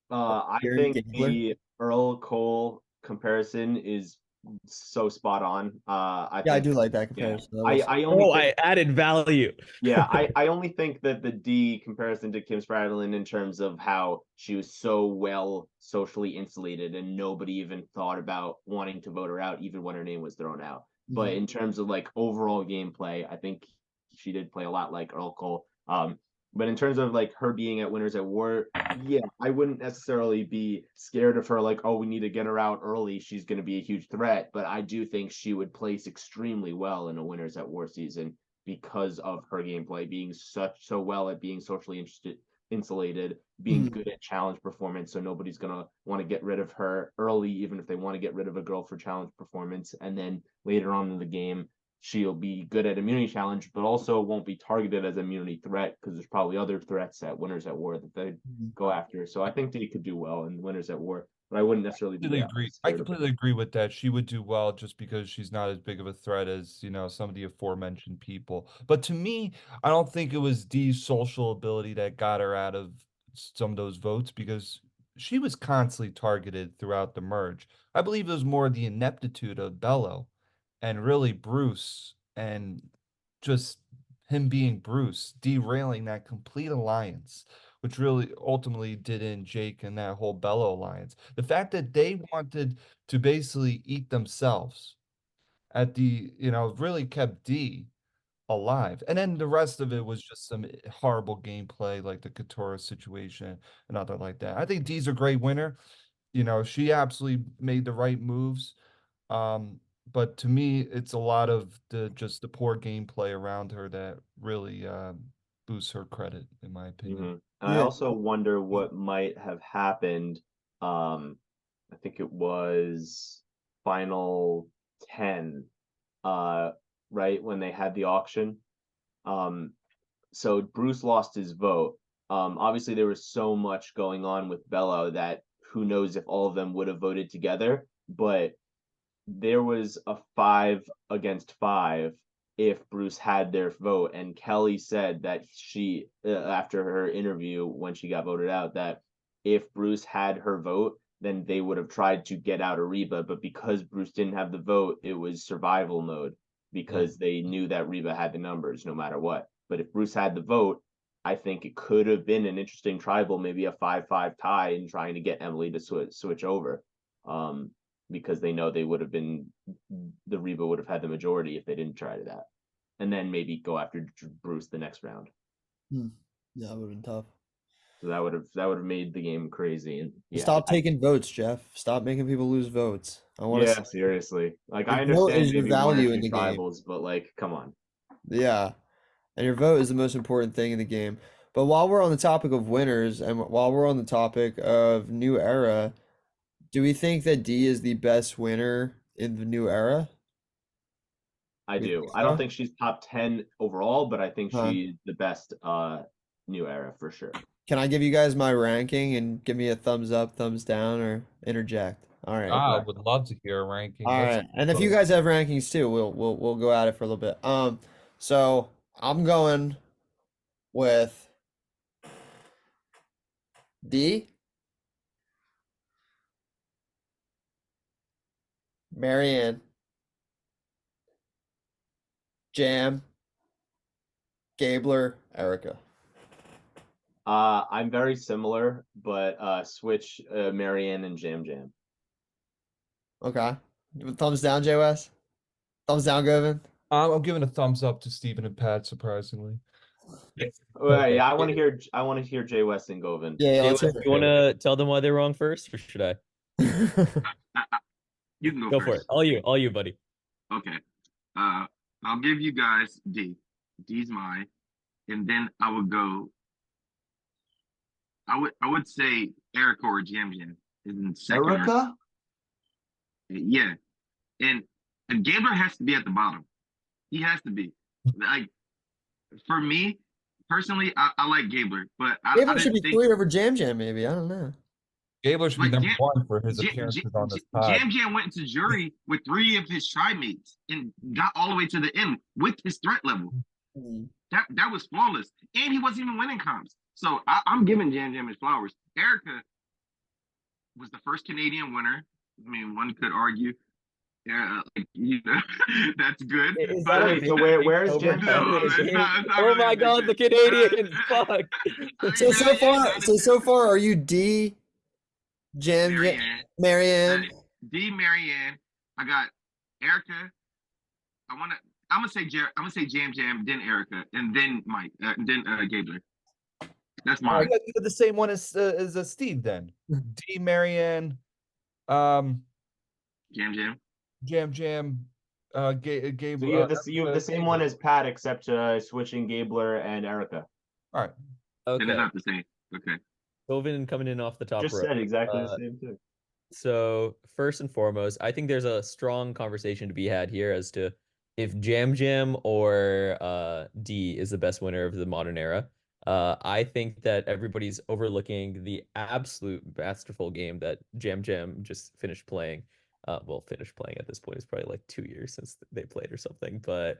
I Gary think Gabler. the Earl Cole comparison is so spot on. I Yeah, I think, do like that yeah, comparison. I will say. I only Oh, think, I added value. yeah, I only think that the D comparison to Kim Spradlin in terms of how she was so well socially insulated and nobody even thought about wanting to vote her out, even when her name was thrown out. But Mhm. in terms of like overall gameplay, I think she did play a lot like Earl Cole. But in terms of like her being at Winners at War, yeah, I wouldn't necessarily be scared of her like, oh, we need to get her out early. She's going to be a huge threat. But I do think she would place extremely well in a Winners at War season because of her gameplay being so well at being socially insulated, being Mhm. good at challenge performance. So nobody's gonna want to get rid of her early, even if they want to get rid of a girl for challenge performance. And then later on in the game, she'll be good at immunity challenge, but also won't be targeted as an immunity threat because there's probably other threats at Winners at War that they go after. So I think Dee could do well in Winners at War, but I wouldn't necessarily be Completely agree. I scared of her. completely agree with that. She would do well just because she's not as big of a threat as, some of the aforementioned people. But to me, I don't think it was Dee's social ability that got her out of some of those votes because she was constantly targeted throughout the merge. I believe it was more the ineptitude of Bello and really Bruce and just him being Bruce, derailing that complete alliance, which really ultimately did in Jake and that whole Bello alliance. The fact that they wanted to basically eat themselves at really kept D alive. And then the rest of it was just some horrible gameplay like the Katora situation and other like that. I think D's a great winner. She absolutely made the right moves. But to me, it's a lot of just the poor gameplay around her that really boosts her credit, in my opinion. And I Yeah. also wonder what might have happened. I think it was final 10, right when they had the auction. So Bruce lost his vote. Obviously there was so much going on with Bello that who knows if all of them would have voted together, but there was a 5-against-5 if Bruce had their vote. And Kelly said that she, after her interview when she got voted out, that if Bruce had her vote, then they would have tried to get out of Reba. But because Bruce didn't have the vote, it was survival mode because they knew that Reba had the numbers no matter what. But if Bruce had the vote, I think it could have been an interesting tribal, maybe a 5-5 tie in trying to get Emily to switch over. Because they know they would have been, the Reba would have had the majority if they didn't try that. And then maybe go after Bruce the next round. Yeah, that would have been tough. So that would have made the game crazy. And yeah, Stop taking votes, Jeff. Stop making people lose votes. I want to. Yeah, seriously. Like I Your vote understand is your maybe one or value two in the game. tribals, but like, come on. Yeah, and your vote is the most important thing in the game. But while we're on the topic of winners, and while we're on the topic of new era, do we think that D is the best winner in the new era? I You do. think I don't so? think she's top 10 overall, but I think Huh. she's the best new era for sure. Can I give you guys my ranking and give me a thumbs up, thumbs down, or interject? All right. I would love to hear a ranking. All Let's right. And if you go. guys have rankings too, we'll go at it for a little bit. So I'm going with D, Marianne, Jam, Gabler, Erica. I'm very similar, but switch Marianne and Jam Jam. Okay. Thumbs down, Jay West. Thumbs down, Govan. I'm giving a thumbs up to Stephen and Pat, surprisingly. Yeah, I want to hear Jay West and Govan. Yeah, Jay let's West, hear you want to tell them why they're wrong first, or should I? it. You can Go for it. first. All you, buddy. Okay. I'll give you guys D. D's mine, and then I would go. I would say Erica or Jam Jam is in second. Erica? Yeah, and Gambler has to be at the bottom. He has to be. Like for me personally, I like Gabler, but I Gabler should didn't be think 3 over Jam Jam, maybe. I don't know. Gabler should be like number Jam, 1 for his Jam, appearances on this pod. Jam Jam went into jury with 3 of his tri mates and got all the way to the end with his threat level. That was flawless, and he wasn't even winning comps. So I'm giving Jam Jam his flowers. Erica was the first Canadian winner. I mean, one could argue, yeah, that's good. Is But that a Wait, so big where's over Jam Jam? no, in the it's game? not Oh really my a big God, the thing. Canadians! Fuck. So far, are you D, Jam, Marianne, Marianne? D. Marianne. I got Erica. I'm gonna say Jam Jam, then Erica, and then Mike, then Gabler. That's Oh, mine. you got the same one as Steve then. D, Marianne, Jam Jam. Jam Jam, Gabe. So you have the same one as Pat, except switching Gabler and Erica. All right. And it's Okay. not the same. Okay. Govan coming in off the top Just row. said exactly the same too. So first and foremost, I think there's a strong conversation to be had here as to if Jam Jam or D is the best winner of the modern era, I think that everybody's overlooking the absolute masterful game that Jam Jam just finished playing. Well, finished playing at this point is probably like 2 years since they played or something. But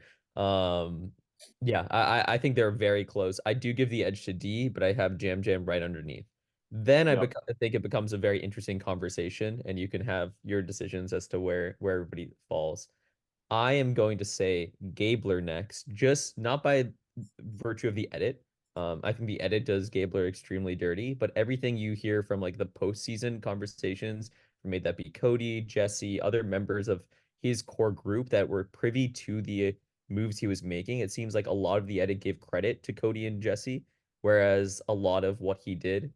yeah, I think they're very close. I do give the edge to D, but I have Jam Jam right underneath. Then I think it becomes a very interesting conversation, and you can have your decisions as to where everybody falls. I am going to say Gabler next, just not by virtue of the edit. I think the edit does Gabler extremely dirty, but everything you hear from like the postseason conversations, made that be Cody, Jesse, other members of his core group that were privy to the moves he was making, it seems like a lot of the edit gave credit to Cody and Jesse, whereas a lot of what he did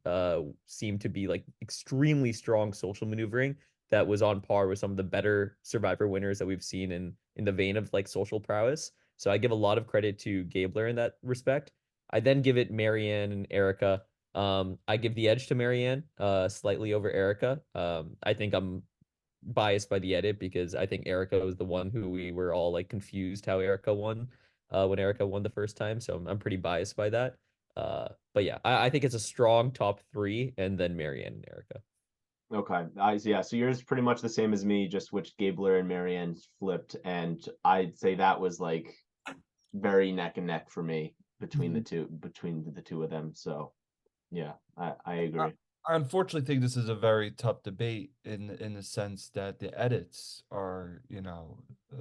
seemed to be like extremely strong social maneuvering that was on par with some of the better Survivor winners that we've seen in the vein of like social prowess. So I give a lot of credit to Gabler in that respect. I then give it Marianne and Erica. I give the edge to Marianne, slightly over Erica. I think I'm biased by the edit because I think Erica was the one who we were all like confused how Erica won, when Erica won the first time. So I'm pretty biased by that. But yeah, I think it's a strong top three, and then Marianne and Erica. Okay. Yeah, so yours is pretty much the same as me, just which Gabler and Marianne flipped, and I'd say that was like very neck and neck for me between the two of them. So yeah, I agree. I unfortunately think this is a very tough debate in the sense that the edits are,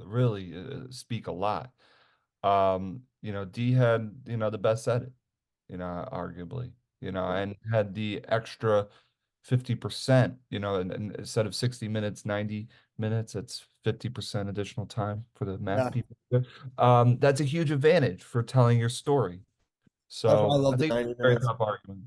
really speak a lot. D had, the best edit, arguably, and had the extra 50%, and instead of 60 minutes, 90 minutes, it's 50% additional time for the math people. That's a huge advantage for telling your story. So I love I the think 90 it's a very minutes. tough argument.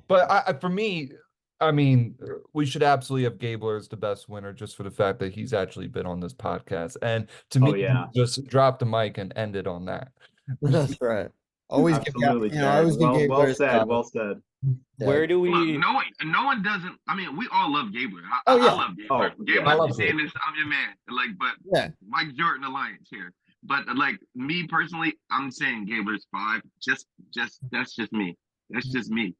But for me, I mean, we should absolutely have Gabler as the best winner just for the fact that he's actually been on this podcast. And to me, just drop the mic and end it on that. That's right. Always give Absolutely, I always give Gabler well his said, flowers. well said. Yeah. Where do Look, we? no one doesn't. I mean, we all love Gabler. Oh, I yeah. love Gabler. Oh, yeah. Gabler, I if love you're saying Gabler. this, I'm your man. Like, but Yeah. Mike Jordan Alliance here. But like me personally, I'm saying Gabler's 5. Just that's just me. That's just me.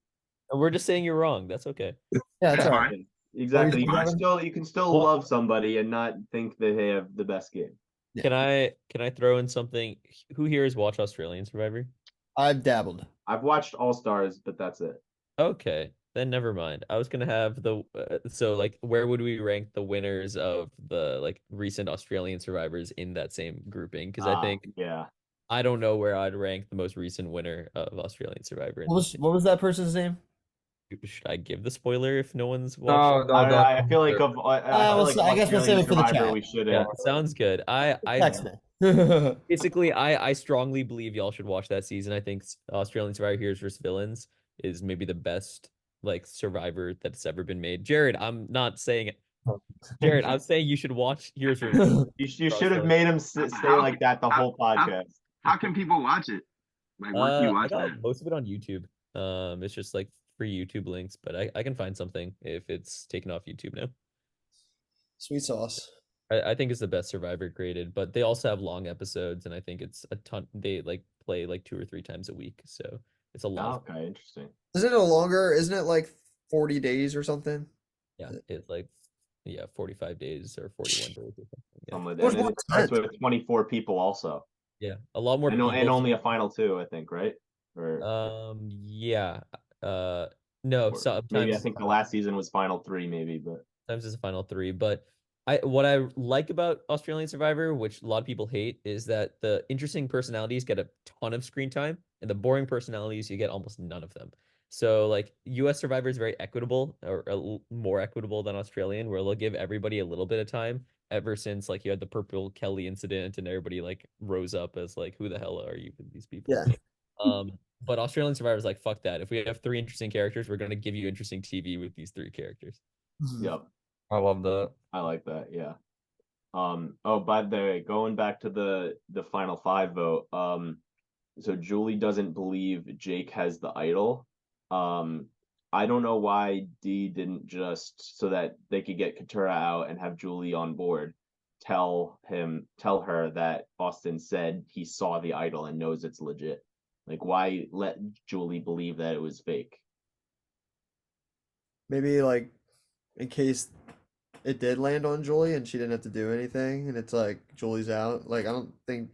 We're just saying you're wrong. That's okay. Yeah, that's That's all right. fine. Exactly. What were you You can still Well- love somebody and not think that they have the best game. Yeah. Can I throw in something? Who here has watched Australian Survivor? I've dabbled. I've watched All Stars, but that's it. Okay, then never mind. I was gonna have the so like where would we rank the winners of the like recent Australian survivors in that same grouping? Because I think yeah. I don't know where I'd rank the most recent winner of Australian Survivor. In this. What was that person's name? Should I give the spoiler if no one's watched? No, I feel like I guess we'll save it for the Survivor, chat. we should Yeah, have. sounds good. I Text me. basically I strongly believe y'all should watch that season. I think Australian Survivor Heroes vs Villains is maybe the best like Survivor that's ever been made. Jared, I'm not saying it. Jared, I'm saying you should watch Heroes vs Villains. You should have made him stay like that the whole podcast. How can people watch it? Like, where can you I watch got that? most of it on YouTube. It's just like free YouTube links, but I can find something if it's taken off YouTube now. Sweet sauce. I think it's the best Survivor created, but they also have long episodes, and I think it's a ton. They like play like 2 or 3 times a week, so it's a lot. Okay, interesting. Isn't it longer? Isn't it like 40 days or something? Yeah, it's like 45 days or 41 days or something. Yeah, And What's it more starts intense? with 24 people also. yeah, a lot more And people. only a final 2, I think, right? Or Yeah. No, maybe I sometimes think the last season was final 3, maybe, but sometimes it's a final 3. But what I like about Australian Survivor, which a lot of people hate, is that the interesting personalities get a ton of screen time, and the boring personalities you get almost none of them. So like US Survivor is very equitable, or more equitable than Australian, where they'll give everybody a little bit of time. Ever since like you had the Purple Kelly incident, and everybody like rose up as like, who the hell are you with these people? Yeah. But Australian Survivor is like, fuck that. If we have 3 interesting characters, we're gonna give you interesting TV with these 3 characters. yep. I love that. I like that, yeah. Oh, by the way, going back to the final 5 vote, so Julie doesn't believe Jake has the idol. I don't know why D didn't just, so that they could get Katura out and have Julie on board, tell her that Austin said he saw the idol and knows it's legit? Like, why let Julie believe that it was fake? Maybe like in case it did land on Julie and she didn't have to do anything, and it's like Julie's out. Like I don't think.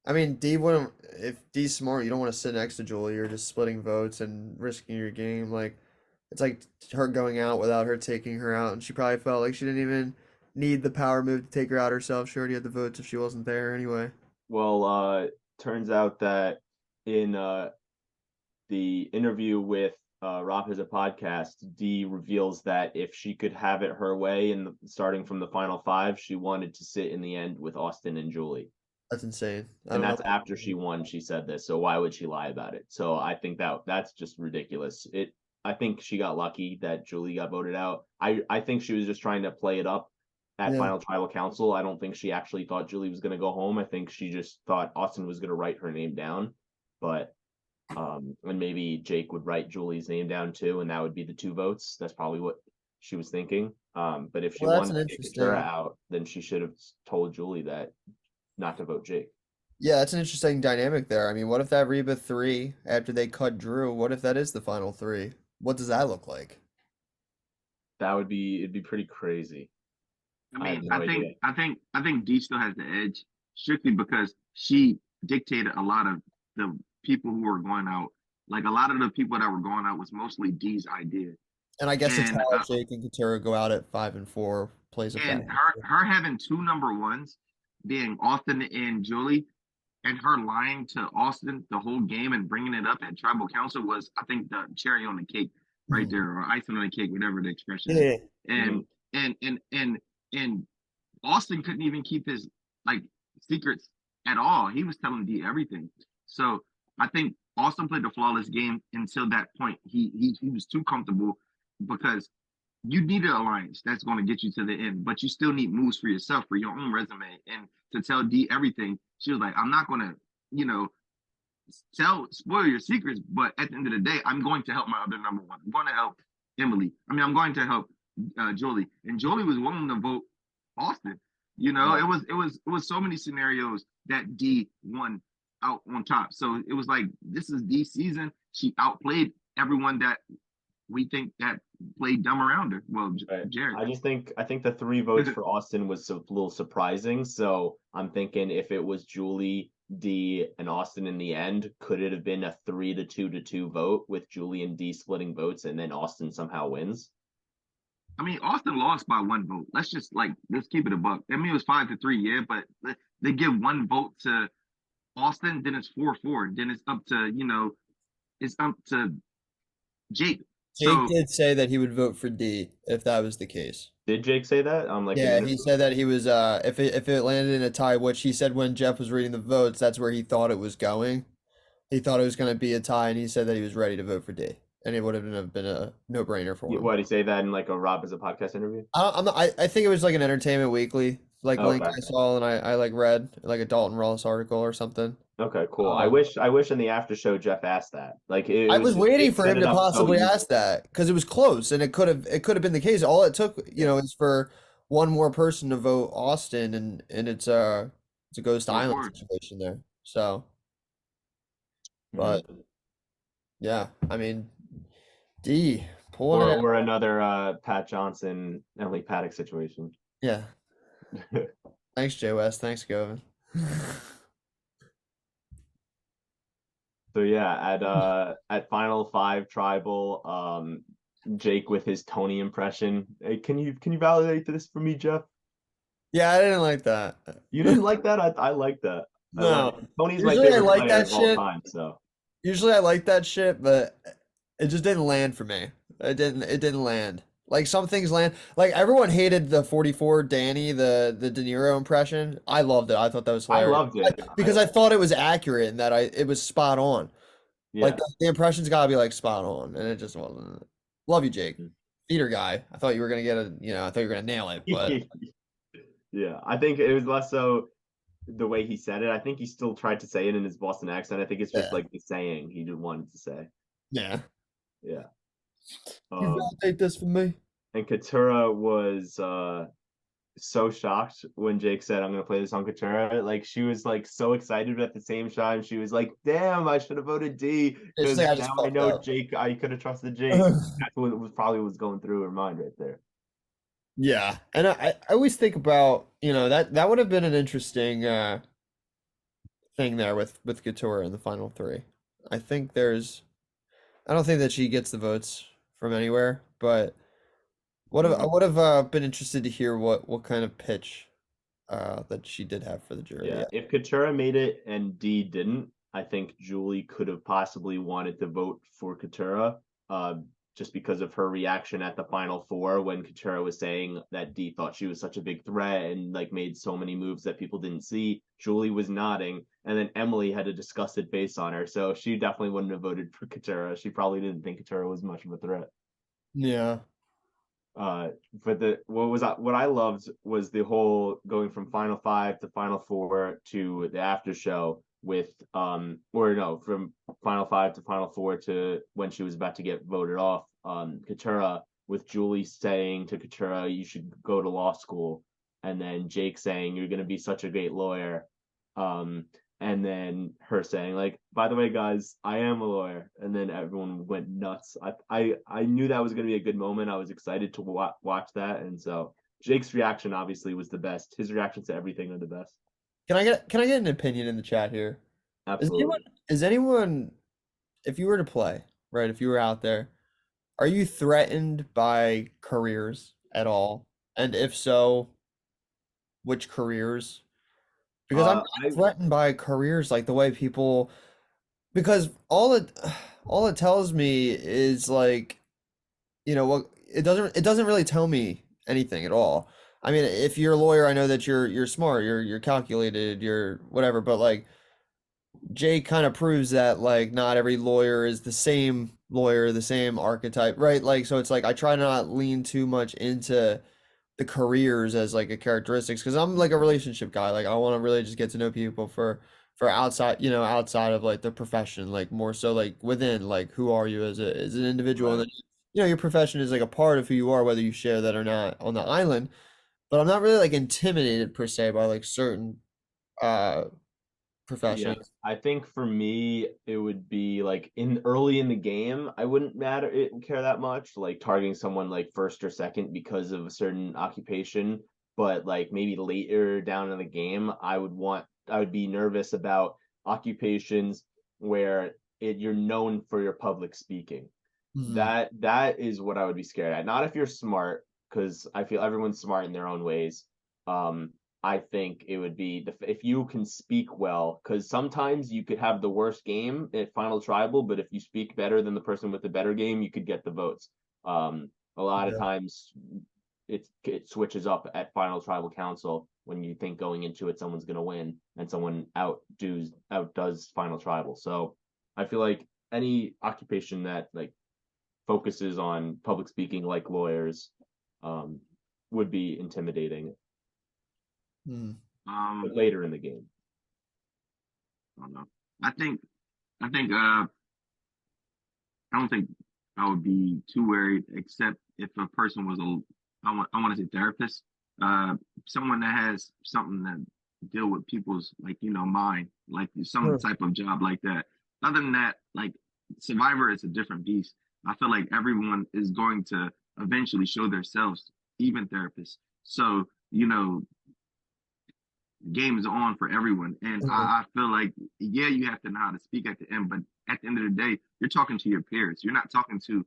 I mean, D wouldn't. If D's smart, you don't want to sit next to Julie. You're just splitting votes and risking your game. Like it's like her going out without her taking her out, and she probably felt like she didn't even need the power move to take her out herself. She already had the votes if she wasn't there anyway. Well, turns out that in the interview with Rob Has a Podcast, Dee reveals that if she could have it her way in starting from the final five, she wanted to sit in the end with Austin and Julie. That's insane. I And don't that's know. after she won, she said this. So why would she lie about it? So I think that's just ridiculous. I think she got lucky that Julie got voted out. I think she was just trying to play it up at Yeah. final tribal council. I don't think she actually thought Julie was going to go home. I think she just thought Austin was going to write her name down. But and maybe Jake would write Julie's name down too, and that would be the 2 votes. That's probably what she was thinking. But if she Well, that's wanted an to take Katurah interesting. out, then she should have told Julie that not to vote Jake. Yeah, that's an interesting dynamic there. I mean, what if that Reba 3 after they cut Drew? What if that is the final 3? What does that look like? It'd be pretty crazy. I I have mean, no I think idea. I think Dee still has the edge strictly because she dictated a lot of the people who were going out. Like a lot of the people that were going out was mostly Dee's idea, And I guess it's and how Jake and Katura go out at 5 and 4 plays a factor. her having 2 number ones, being Austin and Julie, and her lying to Austin the whole game and bringing it up at tribal council was, I think, the cherry on the cake right there, or icing on the cake, whatever the expression is. Yeah. And Austin couldn't even keep his like secrets at all. He was telling D everything. So I think Austin played a flawless game until that point. He was too comfortable because you need an alliance that's going to get you to the end, but you still need moves for yourself for your own resume. And to tell D everything, she was like, I'm not going to, spoil your secrets, but at the end of the day, I'm going to help my other number one. I'm going to help Emily. I mean, I'm going to help Jolie, and Jolie was willing to vote Austin. Right. It was so many scenarios that D won out on top. So it was like this is D's season. She outplayed everyone that we think that played dumb around her. Well, Right. Jared. I think the 3 votes for Austin was a little surprising. So I'm thinking if it was Julie, D, and Austin in the end, could it have been a 3-2 vote with Julie and D splitting votes and then Austin somehow wins? I mean, Austin lost by 1 vote. Let's keep it a buck. I mean, it was 5-3, yeah, but they give 1 vote to Austin, then it's 4-4. Then it's up to Jake. Jake So did say that he would vote for D if that was the case. Did Jake say that? I'm like, Yeah, he said that he was if it landed in a tie, which he said when Jeff was reading the votes, that's where he thought it was going. He thought it was going to be a tie, and he said that he was ready to vote for D, and it would have been a no-brainer for him. What, did he say that in like a Rob Has a Podcast interview? I think it was like an Entertainment Weekly link Okay. I saw, and I like read like a Dalton Ross article or something. Okay, cool. I Um, wish in the after show Jeff asked that. Like I was waiting Jake for set him it to up so possibly easy. ask that because it was close, and it could have been the case. All it took, is for one more person to vote Austin, and it's a Ghost Island 4-4. situation there. So, Mhm. but yeah, I mean, D pulling it out. Or another Pat Johnson, Emily Paddock situation. Yeah. Thanks, Jay West. Thanks, Govin. So yeah, at Final Five Tribal, Jake with his Tony impression. Hey, can you validate this for me, Jeff? Yeah, I didn't like that. You didn't like that? I like that. No. Tony's my Usually I favorite like player that of all shit. time. So Usually I like that shit, but it just didn't land for me. It didn't land. Like some things land. Like everyone hated the 44 Danny, the De Niro impression. I loved it. I thought that was I hilarious. loved it. Because I thought it was accurate and that it was spot on. Yeah. Like the impression's gotta be like spot on, and it just wasn't. Love you, Jake. Theater guy. I thought you were gonna I thought you were gonna nail it, but Yeah, I think it was less so the way he said it. I think he still tried to say it in his Boston accent. I think it's just Yeah. like the saying he just wanted to say. yeah. Yeah. You validate this for me. And Katurah was so shocked when Jake said, "I'm gonna play this on Katura." Like she was like so excited, but at the same time, she was like, "Damn, I should have voted D It's like because I just now I fucked know up. Jake. I could have trusted Jake." That's what was probably was going through her mind right there. Yeah, and I always think about, that would have been an interesting thing there with Couture in the final three. I think I don't think that she gets the votes from anywhere, but I would have been interested to hear what kind of pitch that she did have for the jury. Yeah, Yeah. if Katura made it and D didn't, I think Julie could have possibly wanted to vote for Katura, uh, just because of her reaction at the final four when Katura was saying that D thought she was such a big threat and like made so many moves that people didn't see. Julie was nodding, and then Emily had a disgusted face on her, so she definitely wouldn't have voted for Katura. She probably didn't think Katura was much of a threat. Yeah. But what I loved was the whole going from Final Five to Final Four to the after show with or no, from Final Five to Final Four to when she was about to get voted off, Katura, with Julie saying to Katura, "You should go to law school," and then Jake saying, "You're gonna be such a great lawyer." Um, and then her saying like, "By the way, guys, I am a lawyer," and then everyone went nuts. I knew that was going to be a good moment. I was excited to watch that, and so Jake's reaction obviously was the best. His reactions to everything are the best. Can I get an opinion in the chat here? Is anyone Absolutely. is anyone if you were to play, right? If you were out there, are you threatened by careers at all? And if so, which careers? Because I'm I not threatened by careers like the way people, because all it tells me is like, what it doesn't really tell me anything at all. I mean, if you're a lawyer, I know that you're smart, you're calculated, you're whatever, but like Jay kind of proves that like not every lawyer is the same lawyer, the same archetype, right? Like so it's like I try to not lean too much into the careers as like a characteristics because I'm like a relationship guy. Like I want to really just get to know people for outside, outside of like the profession, like more so like within like who are you as an individual and right. then your profession is like a part of who you are whether you share that or not on the island. But I'm not really like intimidated per se by like certain uh Yeah, professions. I think for me it would be like in early in the game, I wouldn't care that much, like targeting someone like first or second because of a certain occupation. But like maybe later down in the game, I would be nervous about occupations where you're known for your public speaking. Mhm. That is what I would be scared at. Not if you're smart, because I feel everyone's smart in their own ways. Um, I think it would be if you can speak well, because sometimes you could have the worst game at Final Tribal, but if you speak better than the person with the better game, you could get the votes. A lot of Yeah. times it switches up at Final Tribal Council when you think going into it someone's gonna win and someone outdoes Final Tribal. So I feel like any occupation that like focuses on public speaking like lawyers um, would be intimidating Mm. later in the game. I don't know. I think I think I don't think I would be too worried, except if a person was I want to say therapist, uh, someone that has something that deal with people's like mind, like some Sure. type of job like that. Other than that, like Survivor is a different beast. I feel like everyone is going to eventually show themselves, even therapists. So game is on for everyone. And Mhm. I feel like, yeah, you have to know how to speak at the end, but at the end of the day, you're talking to your peers. You're not talking to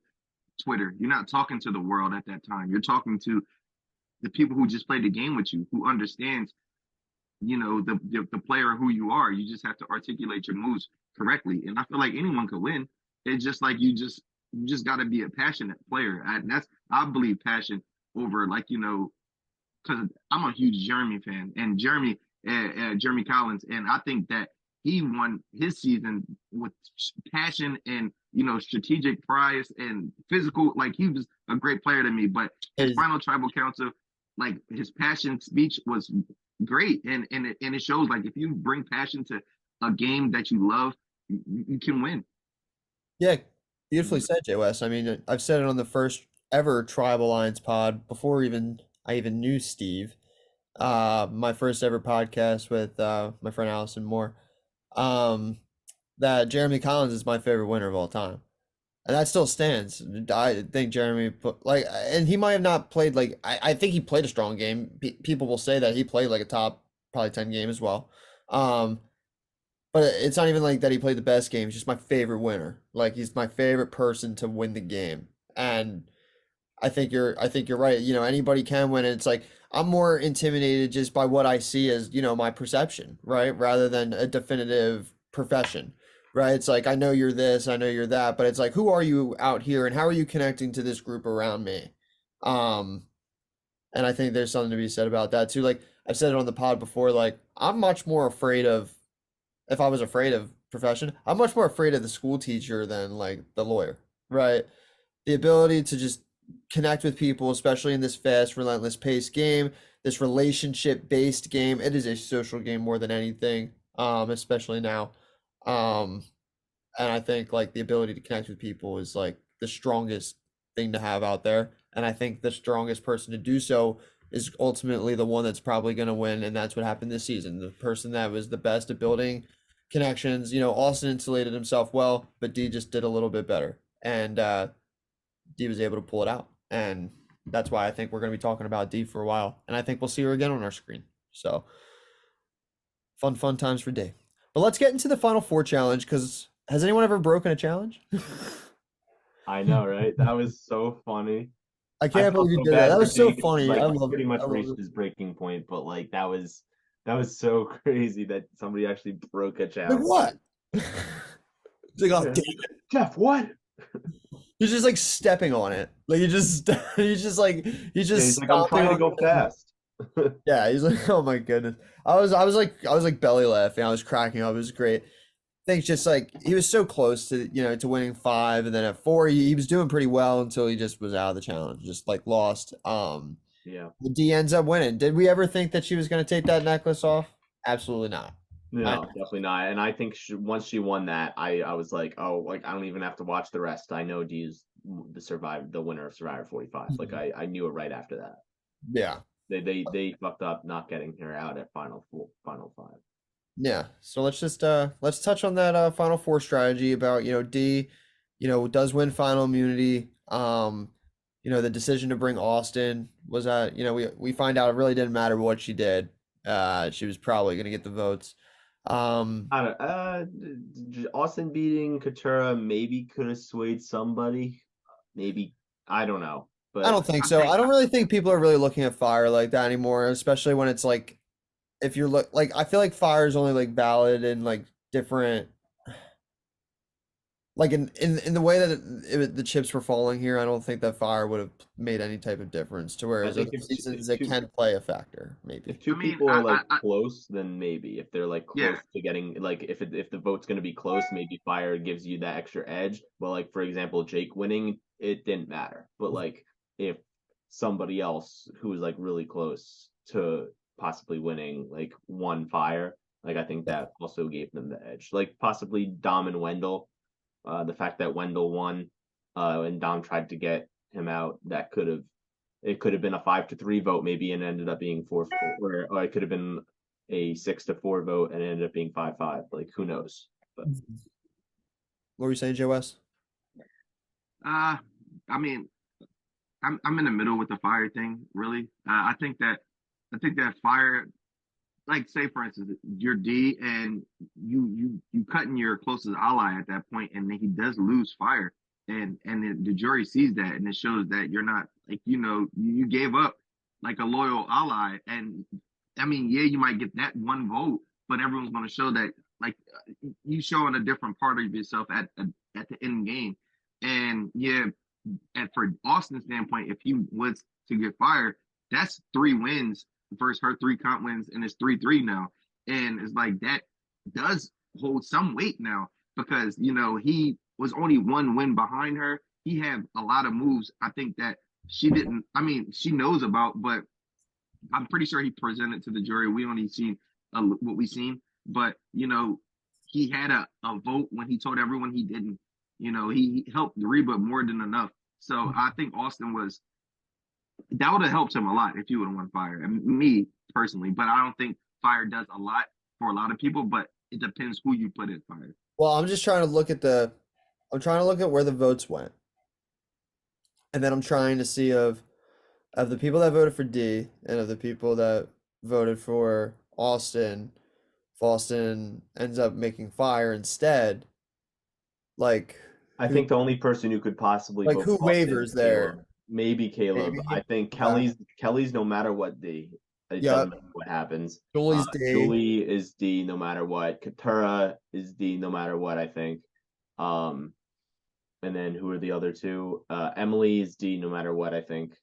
Twitter. You're not talking to the world at that time. You're talking to the people who just played the game with you, who understands, the player who you are. You just have to articulate your moves correctly. And I feel like anyone could win. It's just like you just got to be a passionate player. I believe passion over like because I'm a huge Jeremy fan, and Jeremy Collins, and I think that he won his season with passion and strategic prize and physical. Like he was a great player to me, but his Is final tribal council, like his passion speech was great, and it shows like if you bring passion to a game that you love, you can win. Yeah, beautifully said, Jay West. I mean, I've said it on the first ever Tribal Alliance pod before I even knew Steve. my first ever podcast with my friend Allison Moore, that Jeremy Collins is my favorite winner of all time. And that still stands. I think Jeremy put like, and he might have not played like, I think he played a strong game. People will say that he played like a top probably 10 game as well. But it's not even like that he played the best game. He's just my favorite winner. Like he's my favorite person to win the game. And I think you're right. You know, anybody can win. It's like I'm more intimidated just by what I see as, you know, my perception, right? Rather than a definitive profession, right? It's like I know you're this, I know you're that, but it's like who are you out here and how are you connecting to this group around me? Um, and I think there's something to be said about that too. Like I've said it on the pod before, like I'm much more afraid of if I was afraid of profession, I'm much more afraid of the school teacher than like the lawyer, right? The ability to just connect with people, especially in this fast, relentless paced game, this relationship based game. It is a social game more than anything, especially now. Um, and I think like the ability to connect with people is like the strongest thing to have out there. And I think the strongest person to do so is ultimately the one that's probably going to win. And that's what happened this season. The person that was the best at building connections, you know, Austin insulated himself well, but D just did a little bit better. And D was able to pull it out. And that's why I think we're going to be talking about D for a while. And I think we'll see her again on our screen. So fun times for D. But let's get into the Final Four challenge because has anyone ever broken a challenge? I know, right? That was so funny. I I can't felt believe you so did that. bad That for was so Jake. funny. Like I he love pretty it. much I love reached it. his breaking point, but like that was so crazy that somebody actually broke a Like challenge. what? It's like, oh, Yeah. damn. Jeff, what? He's just like stepping on it. Like he's just like he's Yeah, just he's like, I'm stomping trying to on go it. fast. Yeah, he's like, oh my goodness. I was like belly laughing. I was cracking up. It was great. I think just like he was so close to, you know, to winning 5, and then at 4 he was doing pretty well until he just was out of the challenge, just like lost. Yeah. D ends up winning. Did we ever think that she was going to take that necklace off? Absolutely not. No, definitely not. And I think once she won that, I was like, oh, like I don't even have to watch the rest. I know D's the winner of Survivor 45. Like I knew it right after that. Yeah. They fucked up not getting her out at final 5. Yeah. So let's touch on that Final Four strategy about, you know, D, you know, does win final immunity. You know, the decision to bring Austin was that, you know, we find out it really didn't matter what she did. She was probably gonna get the votes. I don't Austin beating Katura maybe could have swayed somebody. Maybe I don't know. I But don't think I so. think I don't really think people are really looking at fire like that anymore, especially when it's like if you're like I feel like fire is only like valid in like different like in the way that the chips were falling here. I don't think that fire would have made any type of difference to I whereas think other if seasons if it two can play a factor maybe. if two I mean, people are like I close, then maybe if they're like yeah. close to getting like if the vote's gonna be close, maybe fire gives you that extra edge. But like for example, Jake winning, it didn't matter. But like if somebody else who was like really close to possibly winning like won fire, like I think that also gave them the edge. Like possibly Dom and Wendell. The fact that Wendell won, and Dom tried to get him out, that could have been a 5-3 vote maybe, and ended up being 4-4, or it could have been a 6-4 vote and it ended up being 5-5. Like who knows? But What were you saying, Jay West? I mean, I'm in the middle with the fire thing, really. I think that fire, like say for instance, you're D and you cutting your closest ally at that point, and then he does lose fire, and the jury sees that, and it shows that you're not like you gave up like a loyal ally, and I mean yeah you might get that one vote, but everyone's going to show that like you showing a different part of yourself at the end game, and yeah, and for Austin's standpoint, if he was to get fired, that's 3 wins versus her 3 comp wins, and it's 3-3 now. And it's like that does hold some weight now because he was only 1 win behind her. He had a lot of moves. I think that she didn't. I mean, she knows about, but I'm pretty sure he presented to the jury. We only seen what we seen, but he had a vote when he told everyone he didn't. He helped Reba more than enough. So I think Austin was that would have helped him a lot if he would have won fire. And me personally, but I don't think fire does a lot for a lot of people. But it depends who you put in fire. Well, I'm just trying to look at I'm trying to look at where the votes went, and then I'm trying to see of the people that voted for D and of the people that voted for Austin. If Austin ends up making fire instead, like I who, think the only person who could possibly like vote who for Austin wavers is there? Caleb. Maybe Caleb. Maybe. I think Okay. Kelly's no matter what D. It Yep. doesn't matter what happens. Julie's D. Julie is D no matter what. Katura is D no matter what, I think. And then who are the other two? Emily is D no matter what, I think.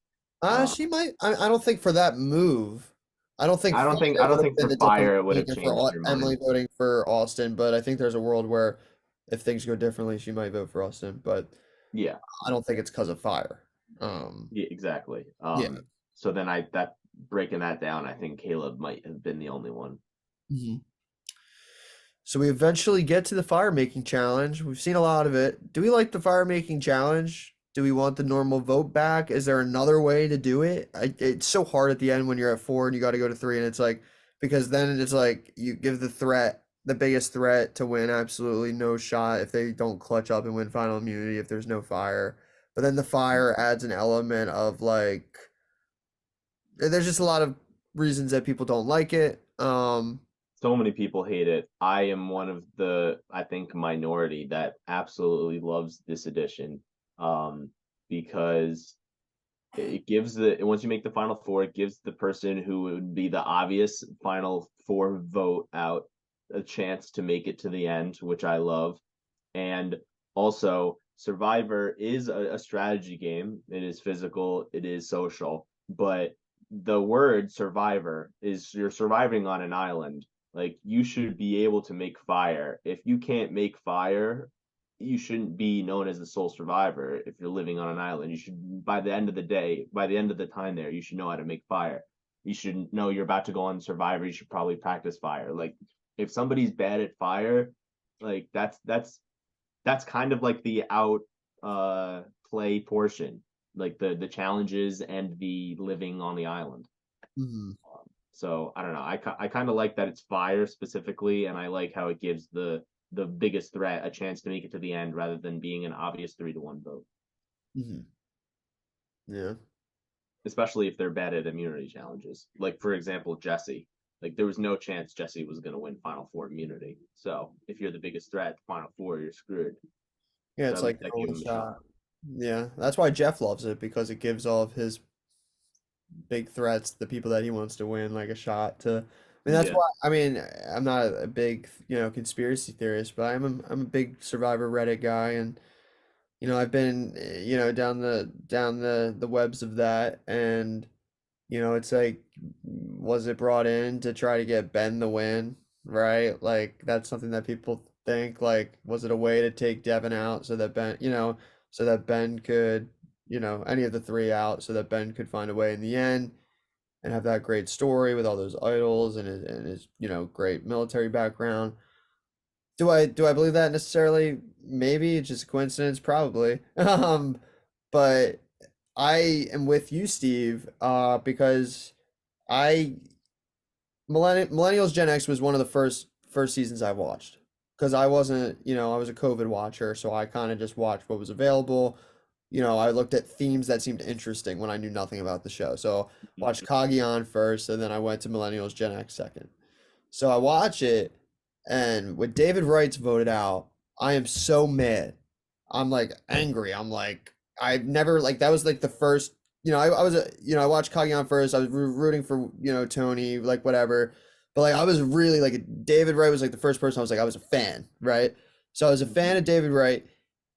She might. I don't think for that move. I don't think. I don't think been for the fire it would have difference changed maker their for Emily mind. voting for Austin, but I think there's a world where if things go differently, she might vote for Austin. But Yeah, I don't think it's because of fire. yeah, exactly. Yeah. So then breaking that down, I think Caleb might have been the only one. Mhm. So we eventually get to the fire making challenge. We've seen a lot of it. Do we like the fire making challenge? Do we want the normal vote back? Is there another way to do it? It's so hard at the end when you're at 4 and you got to go to 3, and it's like, because then it's like you give the biggest threat to win absolutely no shot if they don't clutch up and win final immunity if there's no fire. But then the fire adds an element of like, there's just a lot of reasons that people don't like it. So many people hate it. I am one of the, I think, minority that absolutely loves this edition. Because it gives once you make the final four, it gives the person who would be the obvious final four vote out a chance to make it to the end, which I love. And also, Survivor is a strategy game. It is physical, it is social, but the word survivor is you're surviving on an island. Like, you should be able to make fire. If you can't make fire, you shouldn't be known as the sole survivor. If you're living on an island, you should, by the end of the day, by the end of the time there, you should know how to make fire. You should know you're about to go on Survivor. You should probably practice fire. Like, if somebody's bad at fire, like that's kind of like the out play portion, like the challenges and the living on the island. So I don't know. I kind of like that it's fire specifically, and I like how it gives the biggest threat a chance to make it to the end rather than being an obvious 3-1 vote. Yeah. Especially if they're bad at immunity challenges. Like, for example, Jesse. Like, there was no chance Jesse was going to win Final Four immunity. So if you're the biggest threat at the Final Four, you're screwed. Yeah, So it's at like least that your gave only him a shot. shot. Yeah, that's why Jeff loves it, because it gives all of his big threats, the people that he wants to win, like a shot to. I mean, that's Yeah. why. I mean, I'm not a big, conspiracy theorist, but I'm a big Survivor Reddit guy, and I've been, down the webs of that, and it's like, was it brought in to try to get Ben the win, right? Like, that's something that people think, like, was it a way to take Devin out so that Ben, so that Ben could, any of the three out, so that Ben could find a way in the end and have that great story with all those idols and his great military background. Do I believe that necessarily? Maybe it's just a coincidence, probably. But I am with you, Steve, because I Millennials Gen X was one of the first seasons I watched, because I wasn't, I was a COVID watcher, so I kind of just watched what was available. I looked at themes that seemed interesting when I knew nothing about the show. So watched Kagian first, and then I went to Millennials Gen X second. So I watch it, and when David Wright's voted out, I am so mad. I'm like angry. I'm like, I've never, like, that was like the first, I was I watched Kagian first. I was rooting for, Tony, like, whatever. But like, I was really like, David Wright was like the first person I was a fan, right? So I was a fan of David Wright.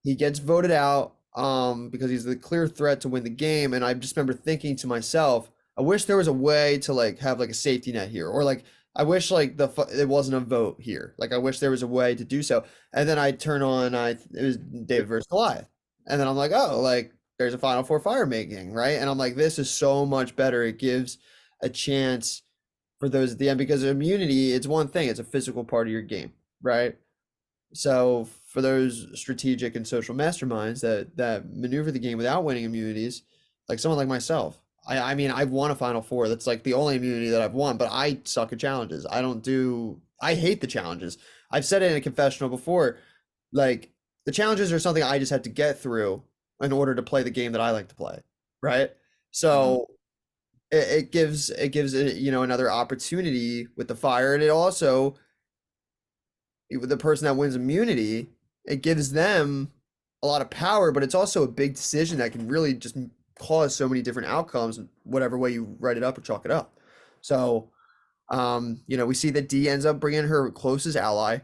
He gets voted out because he's the clear threat to win the game. And I just remember thinking to myself, I wish there was a way to like have like a safety net here, or like, I wish like it wasn't a vote here. Like, I wish there was a way to do so. And then I turn on, it was David versus Goliath. And then I'm like, oh, like, there's a Final Four fire making, right? And I'm like, this is so much better. It gives a chance for those at the end, because immunity, it's one thing, it's a physical part of your game, right? So for those strategic and social masterminds that maneuver the game without winning immunities, like someone like myself, I mean, I've won a Final Four. That's like the only immunity that I've won, but I suck at challenges. I hate the challenges. I've said it in a confessional before. Like, the challenges are something I just have to get through in order to play the game that I like to play, right? So it gives another opportunity with the fire, and it also with the person that wins immunity, it gives them a lot of power, but it's also a big decision that can really just cause so many different outcomes, whatever way you write it up or chalk it up. So, we see that Dee ends up bringing her closest ally.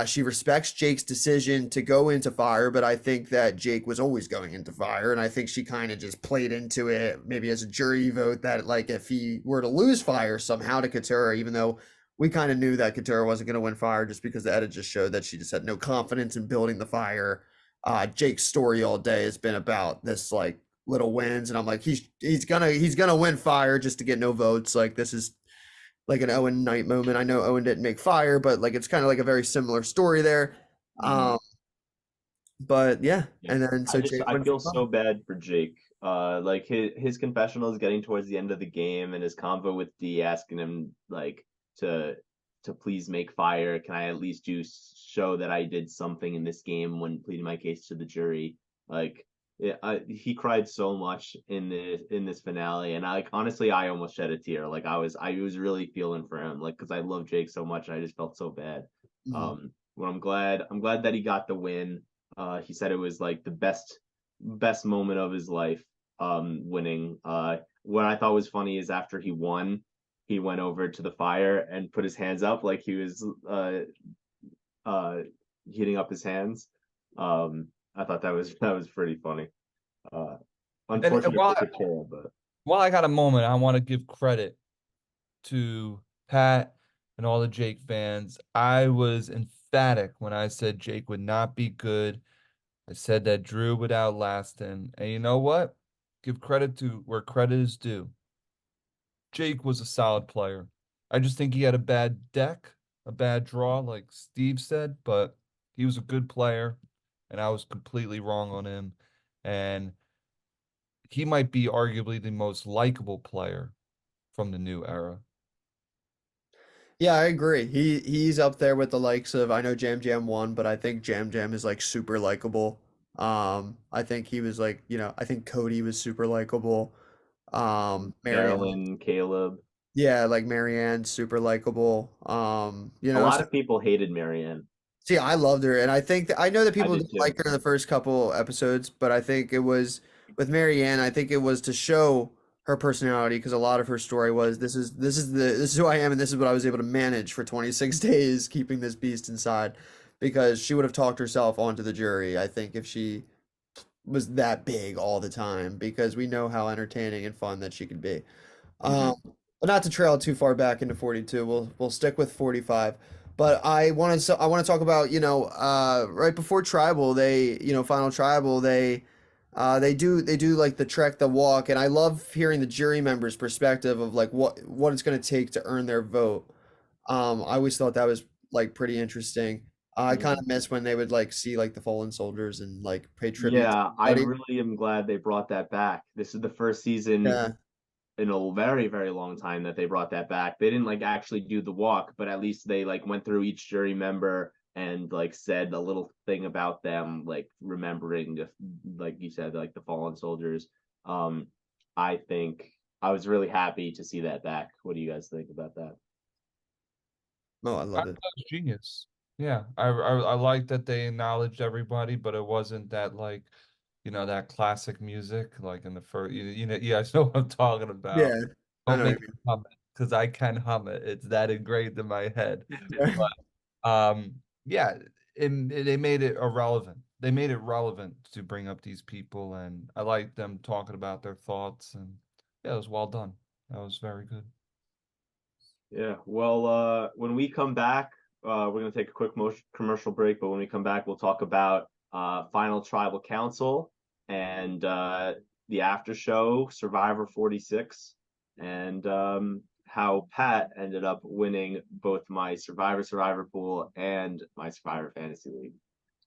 She respects Jake's decision to go into fire, but I think that Jake was always going into fire, and I think she kind of just played into it, maybe as a jury vote, that like if he were to lose fire somehow to Katurah, even though we kind of knew that Katurah wasn't going to win fire, just because the edit just showed that she just had no confidence in building the fire. Jake's story all day has been about this like little wins, and I'm like, he's gonna win fire just to get no votes. Like, this is like an Owen Knight moment. I know Owen didn't make fire, but like it's kind of like a very similar story there. But yeah, and then so Jake I wins feel the so bad for Jake. Like his confessional is getting towards the end of the game, and his convo with Dee asking him like to please make fire. Can I at least show that I did something in this game when pleading my case to the jury? Like, he cried so much in this finale, and I honestly I almost shed a tear. Like I was really feeling for him, like because I love Jake so much, and I just felt so bad. Mhm. Well, I'm glad that he got the win. He said it was like the best moment of his life, winning. What I thought was funny is after he won, he went over to the fire and put his hands up like he was heating up his hands. I thought that was pretty funny. Unfortunate while, for Katurah, but while I got a moment, I want to give credit to Pat and all the Jake fans. I was emphatic when I said Jake would not be good. I said that Drew would outlast him. And you know what? Give credit to where credit is due. Jake was a solid player. I just think he had a bad deck, a bad draw, like Steve said, but he was a good player, and I was completely wrong on him. And he might be arguably the most likable player from the new era. Yeah, I agree. He's up there with the likes of, I know Jam Jam won, but I think Jam Jam is like super likable. I think he was like, I think Cody was super likable. Marianne, Marilyn, Caleb. yeah, like Marianne's super likable. A lot So, of people hated Marianne. see, I loved her, and I think that I know that people did didn't too. like her in the first couple episodes, but I think it was with Marianne. I think it was to show her personality, because a lot of her story was this is who I am, and this is what I was able to manage for 26 days, keeping this beast inside, because she would have talked herself onto the jury, I think, if she was that big all the time, because we know how entertaining and fun that she could be. But not to trail too far back into 42, we'll stick with 45. But I want to talk about, right before tribal, final tribal, they do like the trek, the walk, and I love hearing the jury members' perspective of like what it's going to take to earn their vote. I always thought that was like pretty interesting. I kind of miss when they would like see like the fallen soldiers and like pay tribute to Yeah, I everybody. really am glad they brought that back. This is the first season Yeah. in a very, very long time that they brought that back. They didn't like actually do the walk, but at least they like went through each jury member and like said a little thing about them, like remembering the, like you said, like the fallen soldiers. I think I was really happy to see that back. What do you guys think about that? Oh, I I love thought it. it was genius. Yeah, I like that they acknowledged everybody, but it wasn't that like, that classic music like in the first. You guys know what I'm talking about. Yeah, I Don't know what make me hum it because I can hum it. It's that engraved in my head. you mean. Yeah, they made it irrelevant. They made it relevant to bring up these people, and I like them talking about their thoughts. And yeah, it was well done. That was very good. Yeah, well, when we come back, we're gonna take a quick commercial break, but when we come back, we'll talk about Final Tribal Council and the after show, Survivor 46, and how Pat ended up winning both my Survivor pool and my Survivor Fantasy League.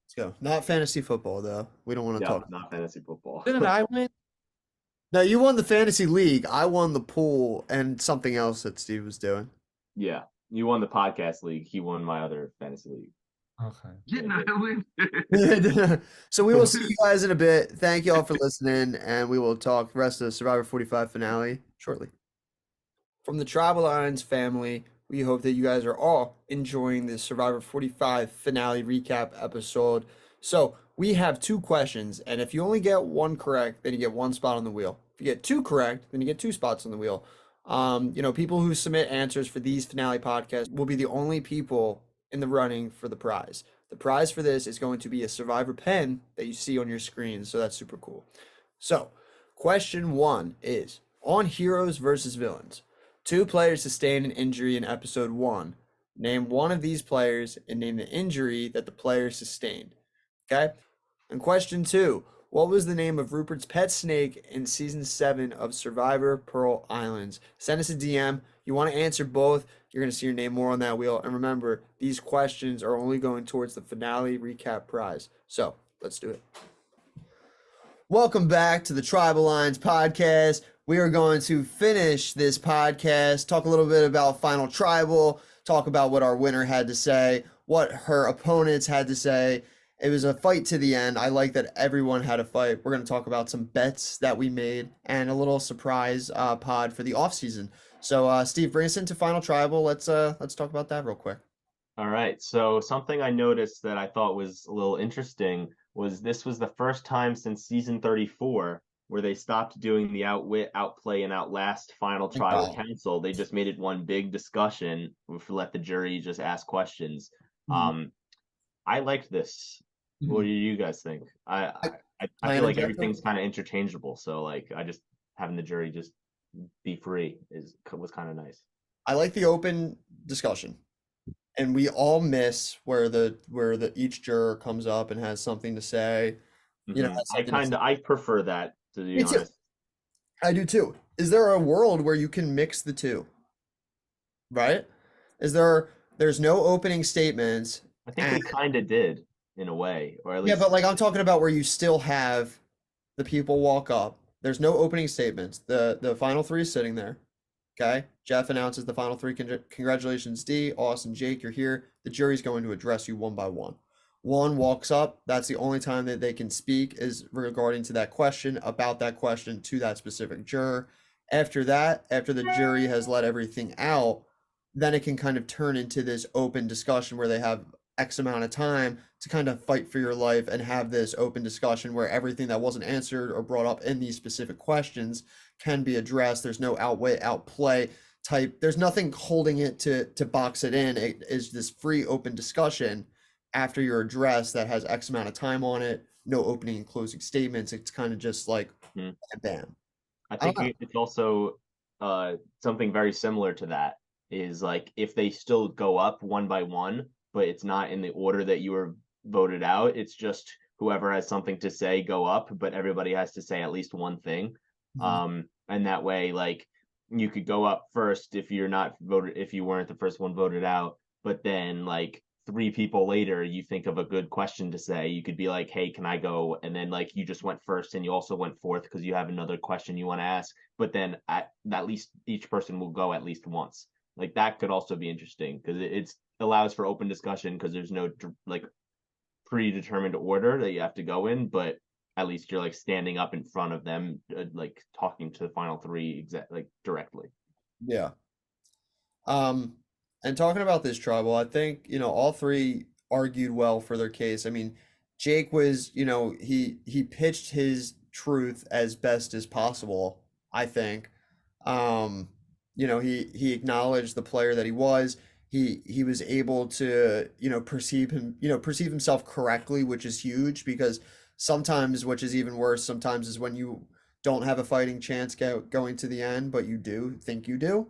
Let's go. Not fantasy football though. We don't want to Yeah, talk. not fantasy football. Didn't I win? Now you won the fantasy league. I won the pool and something else that Steve was doing. Yeah, you won the podcast league. He won my other fantasy league. Okay. Getting a win. So we will see you guys in a bit. Thank you all for listening, and we will talk the rest of the Survivor 45 finale shortly. From the Tribal Alliance family, we hope that you guys are all enjoying this Survivor 45 finale recap episode. So we have 2 questions, and if you only get 1 correct, then you get 1 spot on the wheel. If you get 2 correct, then you get 2 spots on the wheel. People who submit answers for these finale podcasts will be the only people in the running for the prize. The prize for this is going to be a Survivor pen that you see on your screen, so that's super cool. So, question 1 is, on Heroes versus Villains, 2 players sustained an injury in episode 1. Name one of these players and name the injury that the player sustained. Okay? And question 2, what was the name of Rupert's pet snake in season 7 of Survivor Pearl Islands? Send us a DM. You want to answer both, you're going to see your name more on that wheel. And remember, these questions are only going towards the finale recap prize. So, let's do it. Welcome back to the Tribal Alliance podcast. We are going to finish this podcast, talk a little bit about Final Tribal, talk about what our winner had to say, what her opponents had to say. It was a fight to the end. I like that everyone had a fight. We're going to talk about some bets that we made and a little surprise pod for the off season. So, Steve, bring us into Final Tribal. Let's talk about that real quick. All right. So something I noticed that I thought was a little interesting was this was the first time since season 34 where they stopped doing the outwit, outplay, and outlast final tribal God. council. They just made it one big discussion. Let the jury just ask questions. I liked this. What do you guys think? I feel like everything's kind of interchangeable. So like I just having the jury just be free was kind of nice. I like the open discussion. And we all miss where the each juror comes up and has something to say. You know, Mhm. has something to say. I prefer that, to be Me too. honest. I do too. Is there a world where you can mix the two? Right? There's no opening statements. I think we kind of did in a way, or at Yeah, least but like I'm talking about where you still have the people walk up. There's no opening statements. The final 3 is sitting there. Okay? Jeff announces the final 3. Congratulations, D, Austin, Jake, you're here. The jury's going to address you one by one. One walks up. That's the only time that they can speak is regarding to that question, about that question to that specific juror. After that, after the jury has let everything out, then it can kind of turn into this open discussion where they have X amount of time to kind of fight for your life and have this open discussion where everything that wasn't answered or brought up in these specific questions can be addressed. There's no outwit, outplay type. There's nothing holding it to box it in. It is this free open discussion after your address that has X amount of time on it. No opening and closing statements. It's kind of just like bam. I think it's also something very similar to that is like if they still go up one by one, but it's not in the order that you were voted out. It's just whoever has something to say go up, but everybody has to say at least one thing. And that way, like you could go up first if you're not voted, if you weren't the first one voted out, but then like 3 people later, you think of a good question to say. You could be like, hey, can I go? And then like you just went first and you also went fourth because you have another question you want to ask. But then at least each person will go at least once. Like that could also be interesting because it allows for open discussion because there's no like predetermined order that you have to go in, but at least you're like standing up in front of them, like talking to the final 3 like directly. Yeah. And talking about this tribal, I think, all 3 argued well for their case. I mean, Jake was, he pitched his truth as best as possible, I think. He acknowledged the player that he was. He was able to, perceive himself correctly, which is huge because sometimes, which is even worse, sometimes is when you don't have a fighting chance going to the end, but you think you do.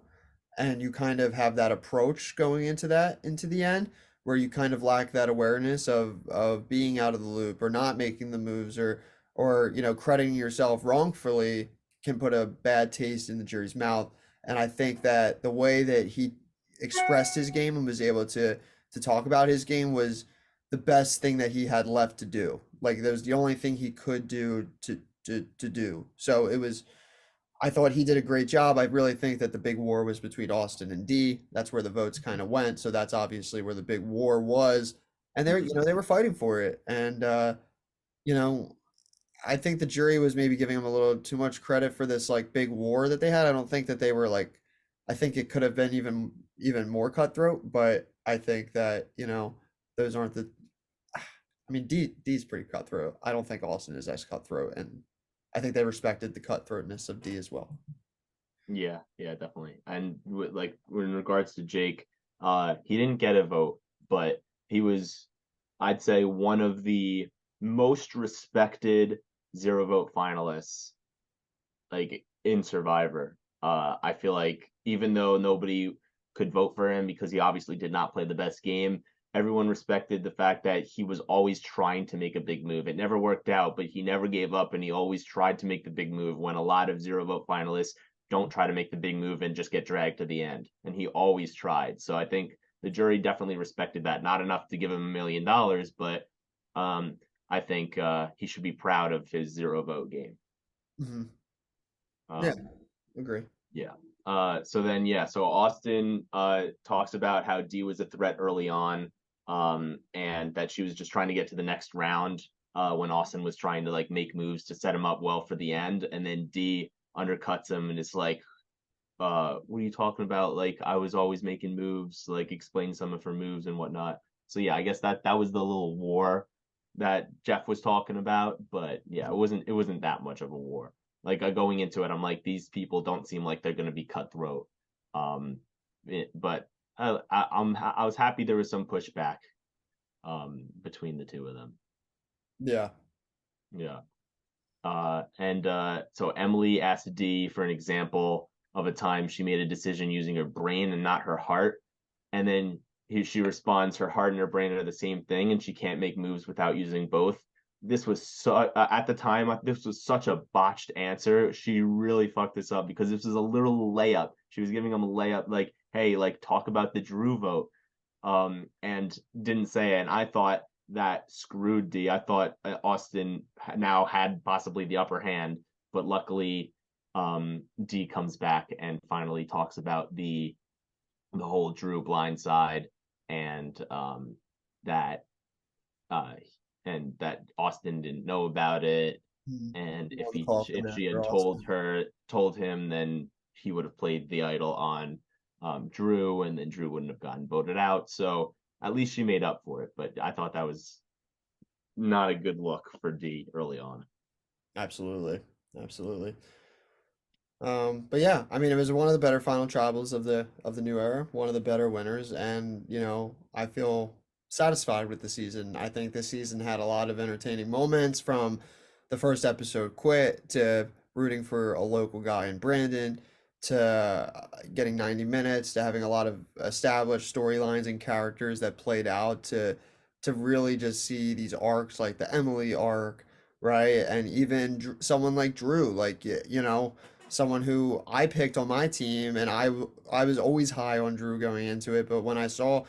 And you kind of have that approach going into the end where you kind of lack that awareness of being out of the loop or not making the moves or crediting yourself wrongfully can put a bad taste in the jury's mouth. And I think that the way that he expressed his game and was able to talk about his game was the best thing that he had left to do. Like that was the only thing he could do to do. So it was I thought he did a great job. I really think that the big war was between Austin and D. That's where the votes kind of went. So that's obviously where the big war was. And they were, you know, they were fighting for it. And you know, I think the jury was maybe giving them a little too much credit for this like big war that they had. I don't think that they were like, I think it could have been even more cutthroat, but I think that, you know, those aren't the I mean D's pretty cutthroat. I don't think Austin is as cutthroat, and I think they respected the cutthroatness of D as well. Yeah, yeah, definitely. And like in regards to Jake, he didn't get a vote, but he was, I'd say, one of the most respected zero vote finalists, like in Survivor. I feel like even though nobody could vote for him because he obviously did not play the best game, everyone respected the fact that he was always trying to make a big move. It never worked out, but he never gave up and he always tried to make the big move when a lot of zero vote finalists don't try to make the big move and just get dragged to the end. And he always tried. So I think the jury definitely respected that. Not enough to give him $1 million, but I think he should be proud of his zero vote game. Hmm. Um, Yeah, agree. yeah. So Austin talks about how Dee was a threat early on, and that she was just trying to get to the next round when Austin was trying to like make moves to set him up well for the end, and then Dee undercuts him and is like, what are you talking about? Like, I was always making moves, like explain some of her moves and whatnot. So yeah, I guess that was the little war that Jeff was talking about, but yeah, it wasn't that much of a war. Like going into it, I'm like, these people don't seem like they're gonna be cutthroat. But I was happy there was some pushback between the two of them. Yeah. Yeah. So Emily asked Dee for an example of a time she made a decision using her brain and not her heart. And then she responds, her heart and her brain are the same thing, and she can't make moves without using both. This was at the time, this was such a botched answer. She really fucked this up because this was a little layup. She was giving him a layup, like, hey, like, talk about the Drew vote. And didn't say it. And I thought that screwed D. I thought Austin now had possibly the upper hand, but luckily D comes back and finally talks about the whole Drew blind side and that uh that Austin didn't know about it, Mhm. and More confident if she had for Austin. told him, then he would have played the idol on Drew, and then Drew wouldn't have gotten voted out. So at least she made up for it. But I thought that was not a good look for D early on. Absolutely. Absolutely. But yeah, I mean, it was one of the better final tribals of the new era, one of the better winners, and you know, I feel satisfied with the season. I think this season had a lot of entertaining moments from the first episode quit to rooting for a local guy in Brandon to getting 90 minutes to having a lot of established storylines and characters that played out to really just see these arcs like the Emily arc, right? And even someone like Drew, like you know, someone who I picked on my team, and I was always high on Drew going into it, but when I saw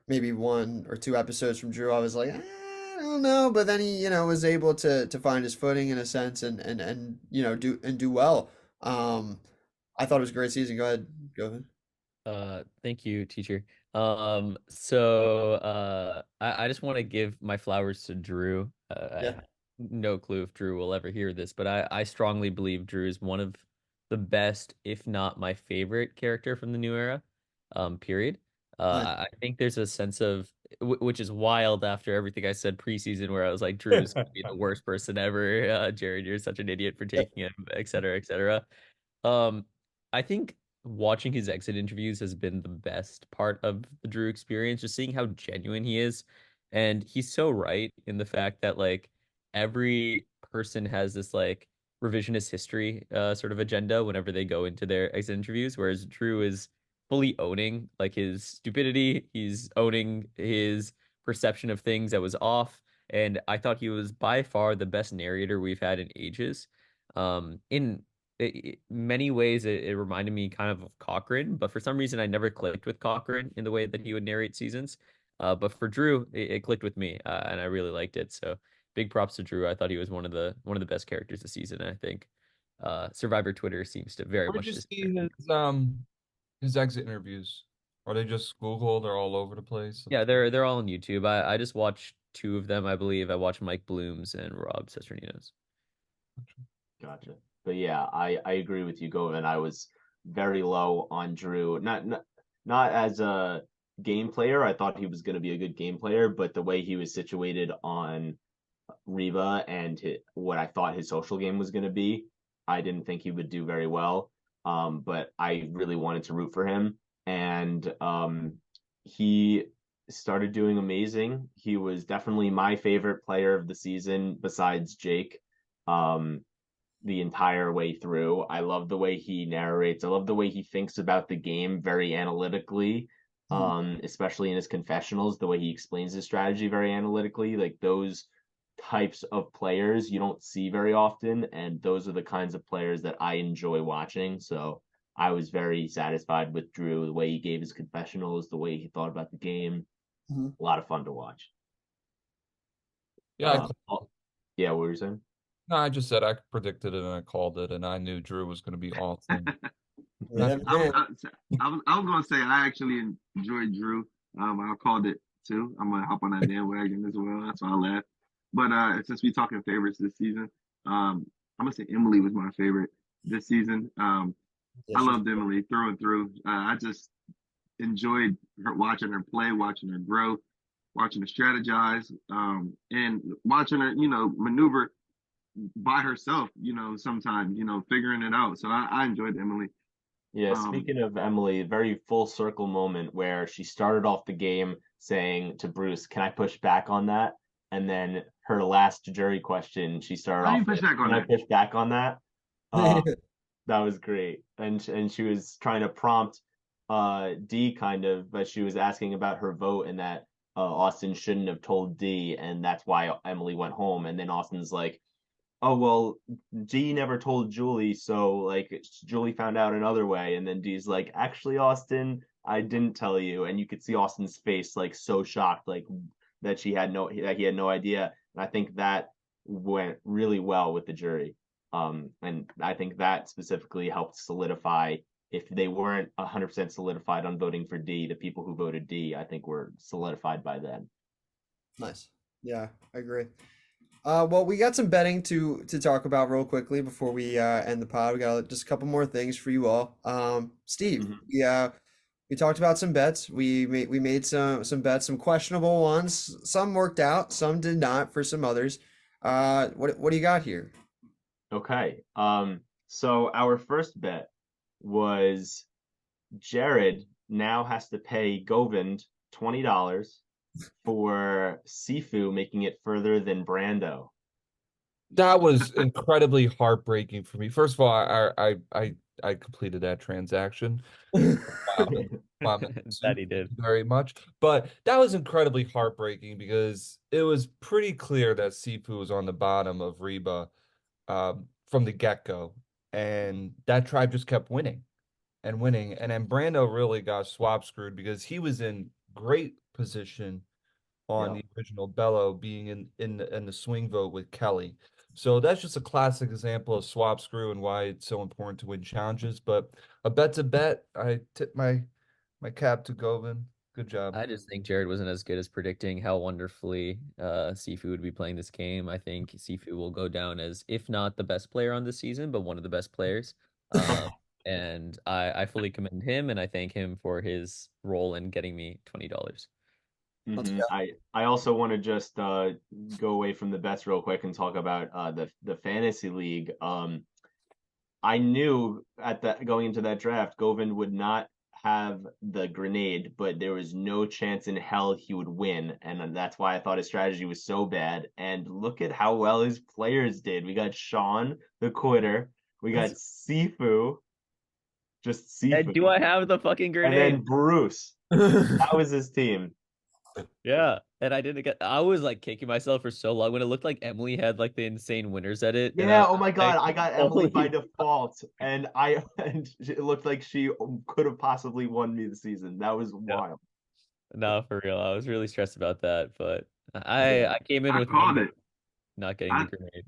maybe one or two episodes from Drew, I was like, I don't know. But then he, you know, was able to find his footing in a sense and you know do well. Um, I thought it was a great season. Go ahead, go ahead. Thank you, teacher. I just want to give my flowers to Drew. I Yeah, have no clue if Drew will ever hear this, but I strongly believe Drew is one of the best, if not my favorite character from the new era. Period. nice. I think there's a sense of which is wild after everything I said preseason, where I was like, Drew's gonna be the worst person ever. Jared, you're such an idiot for taking him, et cetera, et cetera. Um, I think watching his exit interviews has been the best part of the Drew experience, just seeing how genuine he is. And he's so right in the fact that like every person has this like revisionist history sort of agenda whenever they go into their exit interviews, whereas Drew is fully owning like his stupidity, he's owning his perception of things that was off. And I thought he was by far the best narrator we've had in ages. In many ways it reminded me kind of Cochran, but for some reason I never clicked with Cochran in the way that he would narrate seasons. But for Drew, it clicked with me, and I really liked it. So big props to Drew. I thought he was one of the best characters this season, I think. Survivor Twitter seems to very Where'd much you disagree. see his exit interviews? Are they just Google? They're all over the place. Yeah, they're all on YouTube. I just watched two of them, I believe. I watched Mike Bloom's and Rob Cesternino's. Gotcha. But yeah, I agree with you, Govan. I was very low on Drew. Not as a game player. I thought he was going to be a good game player, but the way he was situated on Reba and what I thought his social game was going to be, I didn't think he would do very well. But I really wanted to root for him, and he started doing amazing. He was definitely my favorite player of the season besides Jake. The entire way through. I love the way he narrates. I love the way he thinks about the game very analytically, especially in his confessionals, the way he explains his strategy very analytically. Like those types of players you don't see very often, and those are the kinds of players that I enjoy watching. So I was very satisfied with Drew, the way he gave his confessionals, the way he thought about the game. Mhm. A lot of fun to watch. Yeah, Yeah, what were you saying? no, I just said I predicted it and I called it, and I knew Drew was going to be awesome. Yeah, I was, man. I was gonna say I actually enjoyed Drew. I called it too. I'm gonna hop on that bandwagon as well. That's why I laughed. But since we talking favorites this season, I'm gonna say Emily was my favorite this season. Yeah, I she's loved Emily through and through. I just enjoyed her watching her play, watching her grow, watching her strategize, and watching her, maneuver by herself. Sometimes, figuring it out. So I enjoyed Emily. Yeah, Um, speaking of Emily, very full circle moment where she started off the game saying to Bruce, "Can I push back on that?" And then her last jury question, she started how do you off push with, back on "Can I that? push back on that?" Uh, that was great. And she was trying to prompt D kind of, but she was asking about her vote and that Austin shouldn't have told D, and that's why Emily went home. And then Austin's like, "Oh well, D never told Julie, so like Julie found out another way." And then D's like, "Actually, Austin, I didn't tell you." And you could see Austin's face like so shocked, like that he had no idea. And I think that went really well with the jury. And I think that specifically helped solidify, if they weren't 100% solidified on voting for D, the people who voted D, I think were solidified by then. Nice. Yeah, I agree. Well, we got some betting to talk about real quickly before we end the pod. We got just a couple more things for you all. Steve, we talked about some bets. We made some bets, some questionable ones. Some worked out, some did not for some others. What do you got here? Okay. So our first bet was Jared now has to pay Govind $20 for Sifu making it further than Brando. That was incredibly heartbreaking for me. First of all, I completed that transaction. That he did. Very much, but that was incredibly heartbreaking because it was pretty clear that Sifu was on the bottom of Reba from the get-go, and that tribe just kept winning and winning, and then Brando really got swap screwed because he was in great position on Yeah. the original Bello being in the swing vote with Kelly. So that's just a classic example of swap screw and why it's so important to win challenges. But a bet's a bet. I tip my cap to Govan. Good job. I just think Jared wasn't as good as predicting how wonderfully Sifu would be playing this game. I think Sifu will go down as, if not the best player on the season, but one of the best players. And I fully commend him, and I thank him for his role in getting me $20. Let's Mhm. go. I also want to just go away from the bets real quick and talk about the fantasy league. I knew going into that draft, Govind would not have the grenade, but there was no chance in hell he would win, and that's why I thought his strategy was so bad. And look at how well his players did. We got Sean the quitter, we got Sifu, just And Sifu, do I have the fucking and grenade? then Bruce. That was his team. Yeah, and I didn't get. I was like kicking myself for so long when it looked like Emily had like the insane winners at it. And I Yeah, was oh my God, I got Emily by holy default, and and it looked like she could have possibly won me the season. That was Yeah. wild. No, for real. I was really stressed about that, but Yeah. I came in I with called one it. not getting I, the grenade.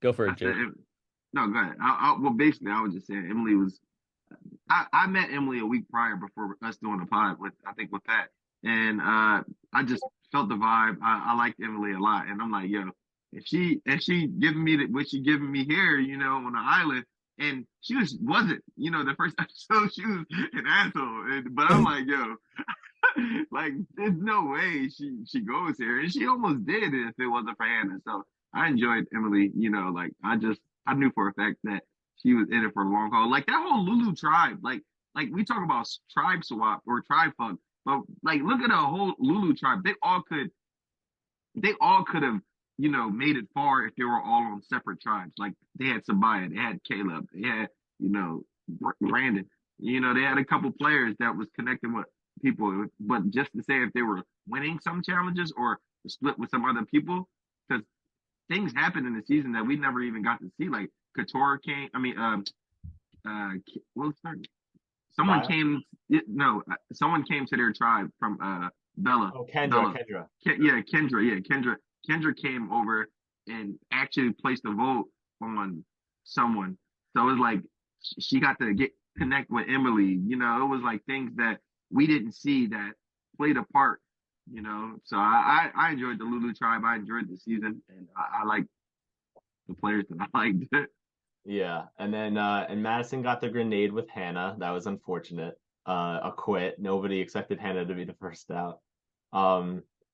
Go for I it, said Jake. No, go ahead. Well, basically, I was just saying Emily was. I met Emily a week prior before us doing the pod with I think with Pat, and I just felt the vibe. I liked Emily a lot, and I'm like, yo, if she giving me what she giving me here, on the island, and she wasn't, the first episode she was an asshole, but I'm like, yo, like there's no way she goes here, and she almost did if it wasn't for Hannah. So I enjoyed Emily, like I knew for a fact that she was in it for the long haul. Like that whole Lulu tribe, like we talk about tribe swap or tribe fuck, but like look at the whole Lulu tribe. They all could have, made it far if they were all on separate tribes. Like they had Sabaya, they had Caleb, they had, Brandon. They had a couple players that was connecting with people. But just to say if they were winning some challenges or split with some other people, because things happened in the season that we never even got to see. Like Couture came. I mean, what's her? Someone Maya? came. No, someone came to their tribe from Bella. Oh, Kendra, Bella. Kendra. Yeah, Kendra. Yeah, Kendra. Kendra came over and actually placed a vote on someone. So it was like she got to connect with Emily. It was like things that we didn't see that played a part. So I enjoyed the Lulu tribe. I enjoyed the season, and I like the players that I liked. Yeah, and then and Madison got the grenade with Hannah. That was unfortunate. A quit. Nobody expected Hannah to be the first out.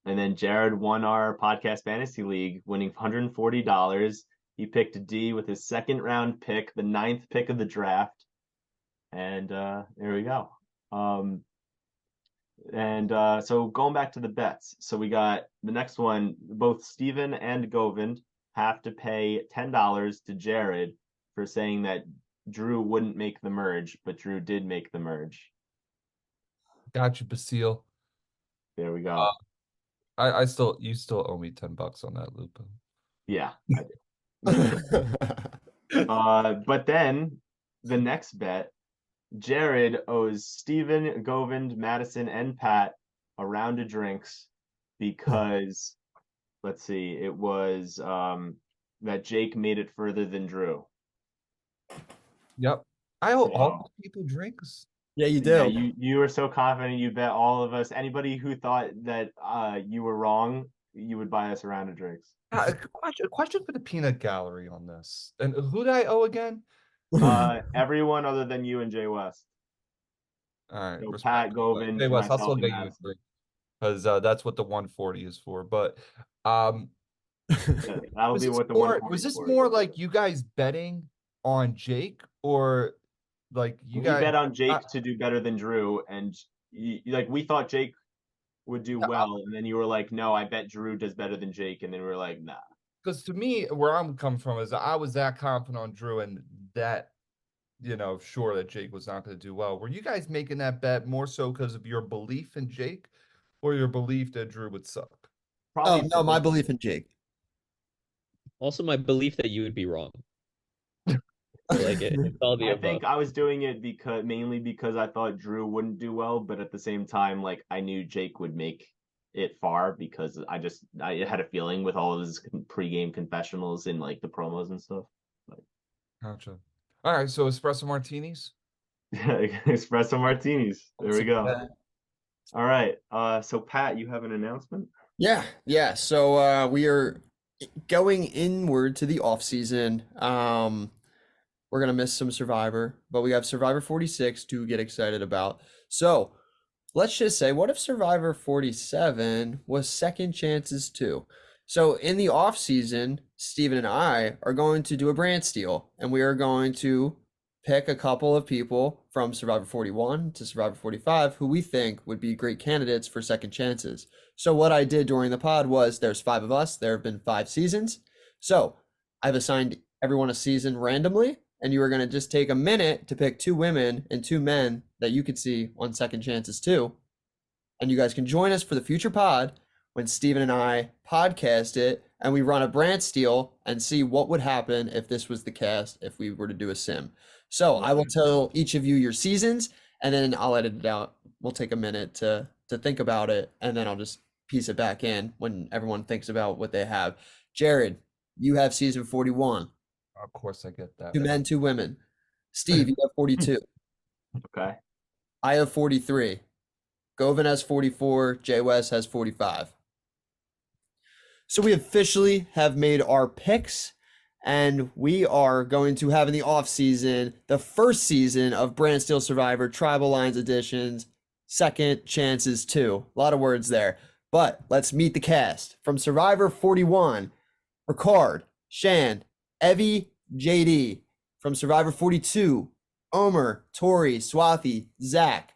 And then Jared won our podcast fantasy league, winning $140. He picked D with his second round pick, the 9th pick of the draft. And there we go. So going back to the bets. So we got the next one, both Steven and Govind have to pay $10 to Jared for saying that Drew wouldn't make the merge, but Drew did make the merge. Got you, Basile. There we go. You still owe me $10 on that, Lupa. Yeah, I do. But then the next bet, Jared owes Steven, Govind, Madison, and Pat a round of drinks because let's see, it was that Jake made it further than Drew. Yep. I owe all Wow. these people drinks. Yeah, you Yeah, do. you were so confident you bet all of us. Anybody who thought that you were wrong, you would buy us a round of drinks. A question for the peanut gallery on this. And who did I owe again? Everyone other than you and Jay West. All right. So respect. Pat, Govind, Hey, Wes, I'll myself, still and get you a Madison. drink because that's what the 140 is for. But That'll was be this what the more 140 was this for. more like you guys betting on Jake or like you We guys bet on Jake to do better than Drew, and like we thought Jake would do well, and then you were like, "No, I bet Drew does better than Jake," and then we were like, "Nah." because to me, where I'm coming from is I was that confident on Drew and that, sure that Jake was not going to do well. Were you guys making that bet more so because of your belief in Jake or your belief that Drew would suck? Oh Probably no, my belief in Jake. Also, my belief that you would be wrong. Like it's all the I above. think I was doing it mainly because I thought Drew wouldn't do well, but at the same time, like I knew Jake would make it far because I had a feeling with all of his pregame confessionals and like the promos and stuff. Gotcha. All right, so espresso martinis. Espresso martinis. There we go. Yeah. All right. So Pat, you have an announcement? Yeah. So we are going inward to the off season. We're gonna miss some Survivor, but we have Survivor 46 to get excited about. So let's just say, what if Survivor 47 was second chances too? So in the off season, Steven and I are going to do a brand steal, and we are going to pick a couple of people from Survivor 41 to Survivor 45 who we think would be great candidates for second chances. So what I did during the pod was there's 5 of us. There have been 5 seasons. So I've assigned everyone a season randomly, and you are going to just take a minute to pick 2 women and 2 men that you could see on second chances too. And you guys can join us for the future pod when Steven and I podcast it and we run a brand steal and see what would happen if this was the cast if we were to do a sim. So I will tell each of you your seasons and then I'll edit it out. We'll take a minute to think about it and then I'll just piece it back in when everyone thinks about what they have. Jared, you have season 41. Of course, I get that. 2 men, 2 women. Steve, you have 42. Okay. I have 43. Govan has 44. Jay West has 45. So we officially have made our picks, and we are going to have in the off season the first season of Brand Steel Survivor Tribal Lines Editions, Second Chances 2. A lot of words there. But let's meet the cast. From Survivor 41, Ricard, Shan, Evie, JD. From Survivor 42, Omer, Tori, Swathi, Zach.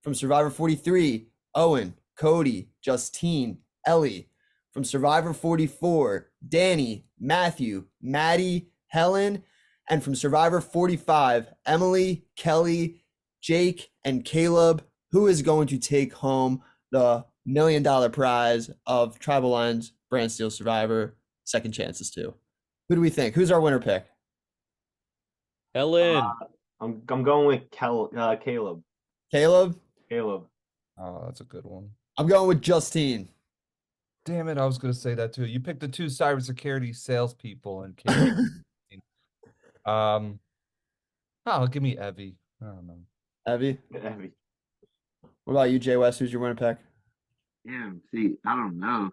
From Survivor 43, Owen, Cody, Justine, Ellie. From Survivor 44, Danny, Matthew, Maddie, Helen. And from Survivor 45, Emily, Kelly, Jake, and Caleb, who is going to take home the $1 million prize of Tribal Lines Brand Steel Survivor Second Chances 2. Who do we think? Who's our winner pick? Helen. I'm going with Caleb. Caleb? Caleb. Oh, that's a good one. I'm going with Justine. Damn it, I was gonna say that too. You picked the 2 cybersecurity salespeople and Caleb. Oh, give me Evie. I don't know. Evie? Evie. What about you, Jay West? Who's your winner pick? Damn, see, I don't know.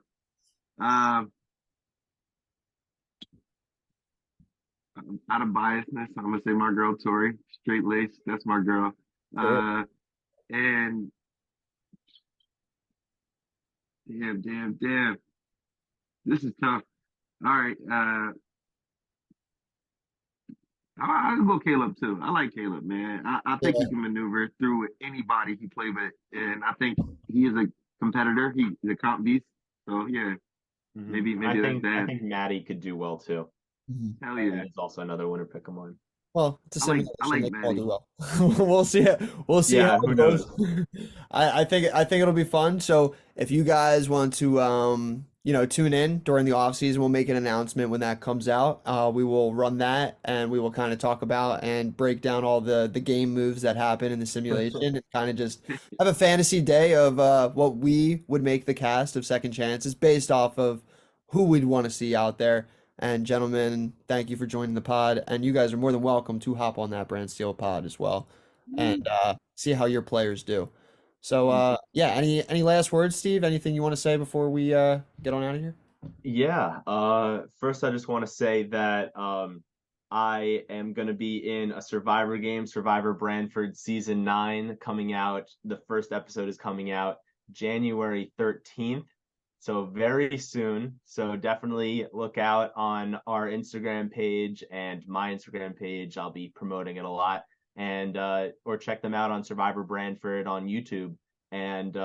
Out of biasness, I'm gonna say my girl Tori, straight lace. That's my girl. And damn. This is tough. All right. I'll go Caleb too. I like Caleb, man. I think he can maneuver through anybody he play with, and I think he is a competitor. He's a comp beast. So yeah, maybe I that's that. think Maddie could do well too. Hell yeah. He's also another winner pick of mine. Well, it's a I like simulation. They all do Maddie. well. We'll see. We'll see Yeah, how who it goes. I think it'll be fun. So if you guys want to tune in during the off season, we'll make an announcement when that comes out. We will run that, and we will kind of talk about and break down all the game moves that happen in the simulation, and kind of just have a fantasy day of what we would make the cast of Second Chances based off of who we'd want to see out there. And gentlemen, thank you for joining the pod. And you guys are more than welcome to hop on that Brand Steel pod as well, and see how your players do. So yeah, any last words, Steve? Anything you want to say before we get on out of here? Yeah. First, I just want to say that I am going to be in a Survivor game, Survivor Brandford Season 9, coming out. The first episode is coming out January 13th. So very soon. So definitely look out on our Instagram page and my Instagram page. I'll be promoting it a lot. And or check them out on Survivor Brandford on YouTube. And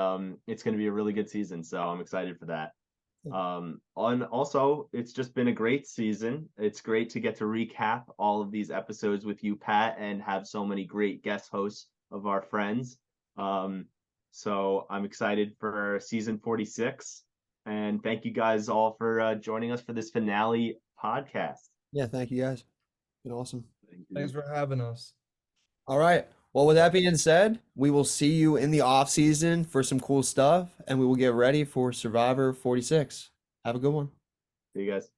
it's going to be a really good season. So I'm excited for that. And also, it's just been a great season. It's great to get to recap all of these episodes with you, Pat, and have so many great guest hosts of our friends. So I'm excited for season 46. And thank you guys all for joining us for this finale podcast. Yeah, thank you guys. Been awesome. Thanks for having us. All right. Well, with that being said, we will see you in the off season for some cool stuff, and we will get ready for Survivor 46. Have a good one. See you guys.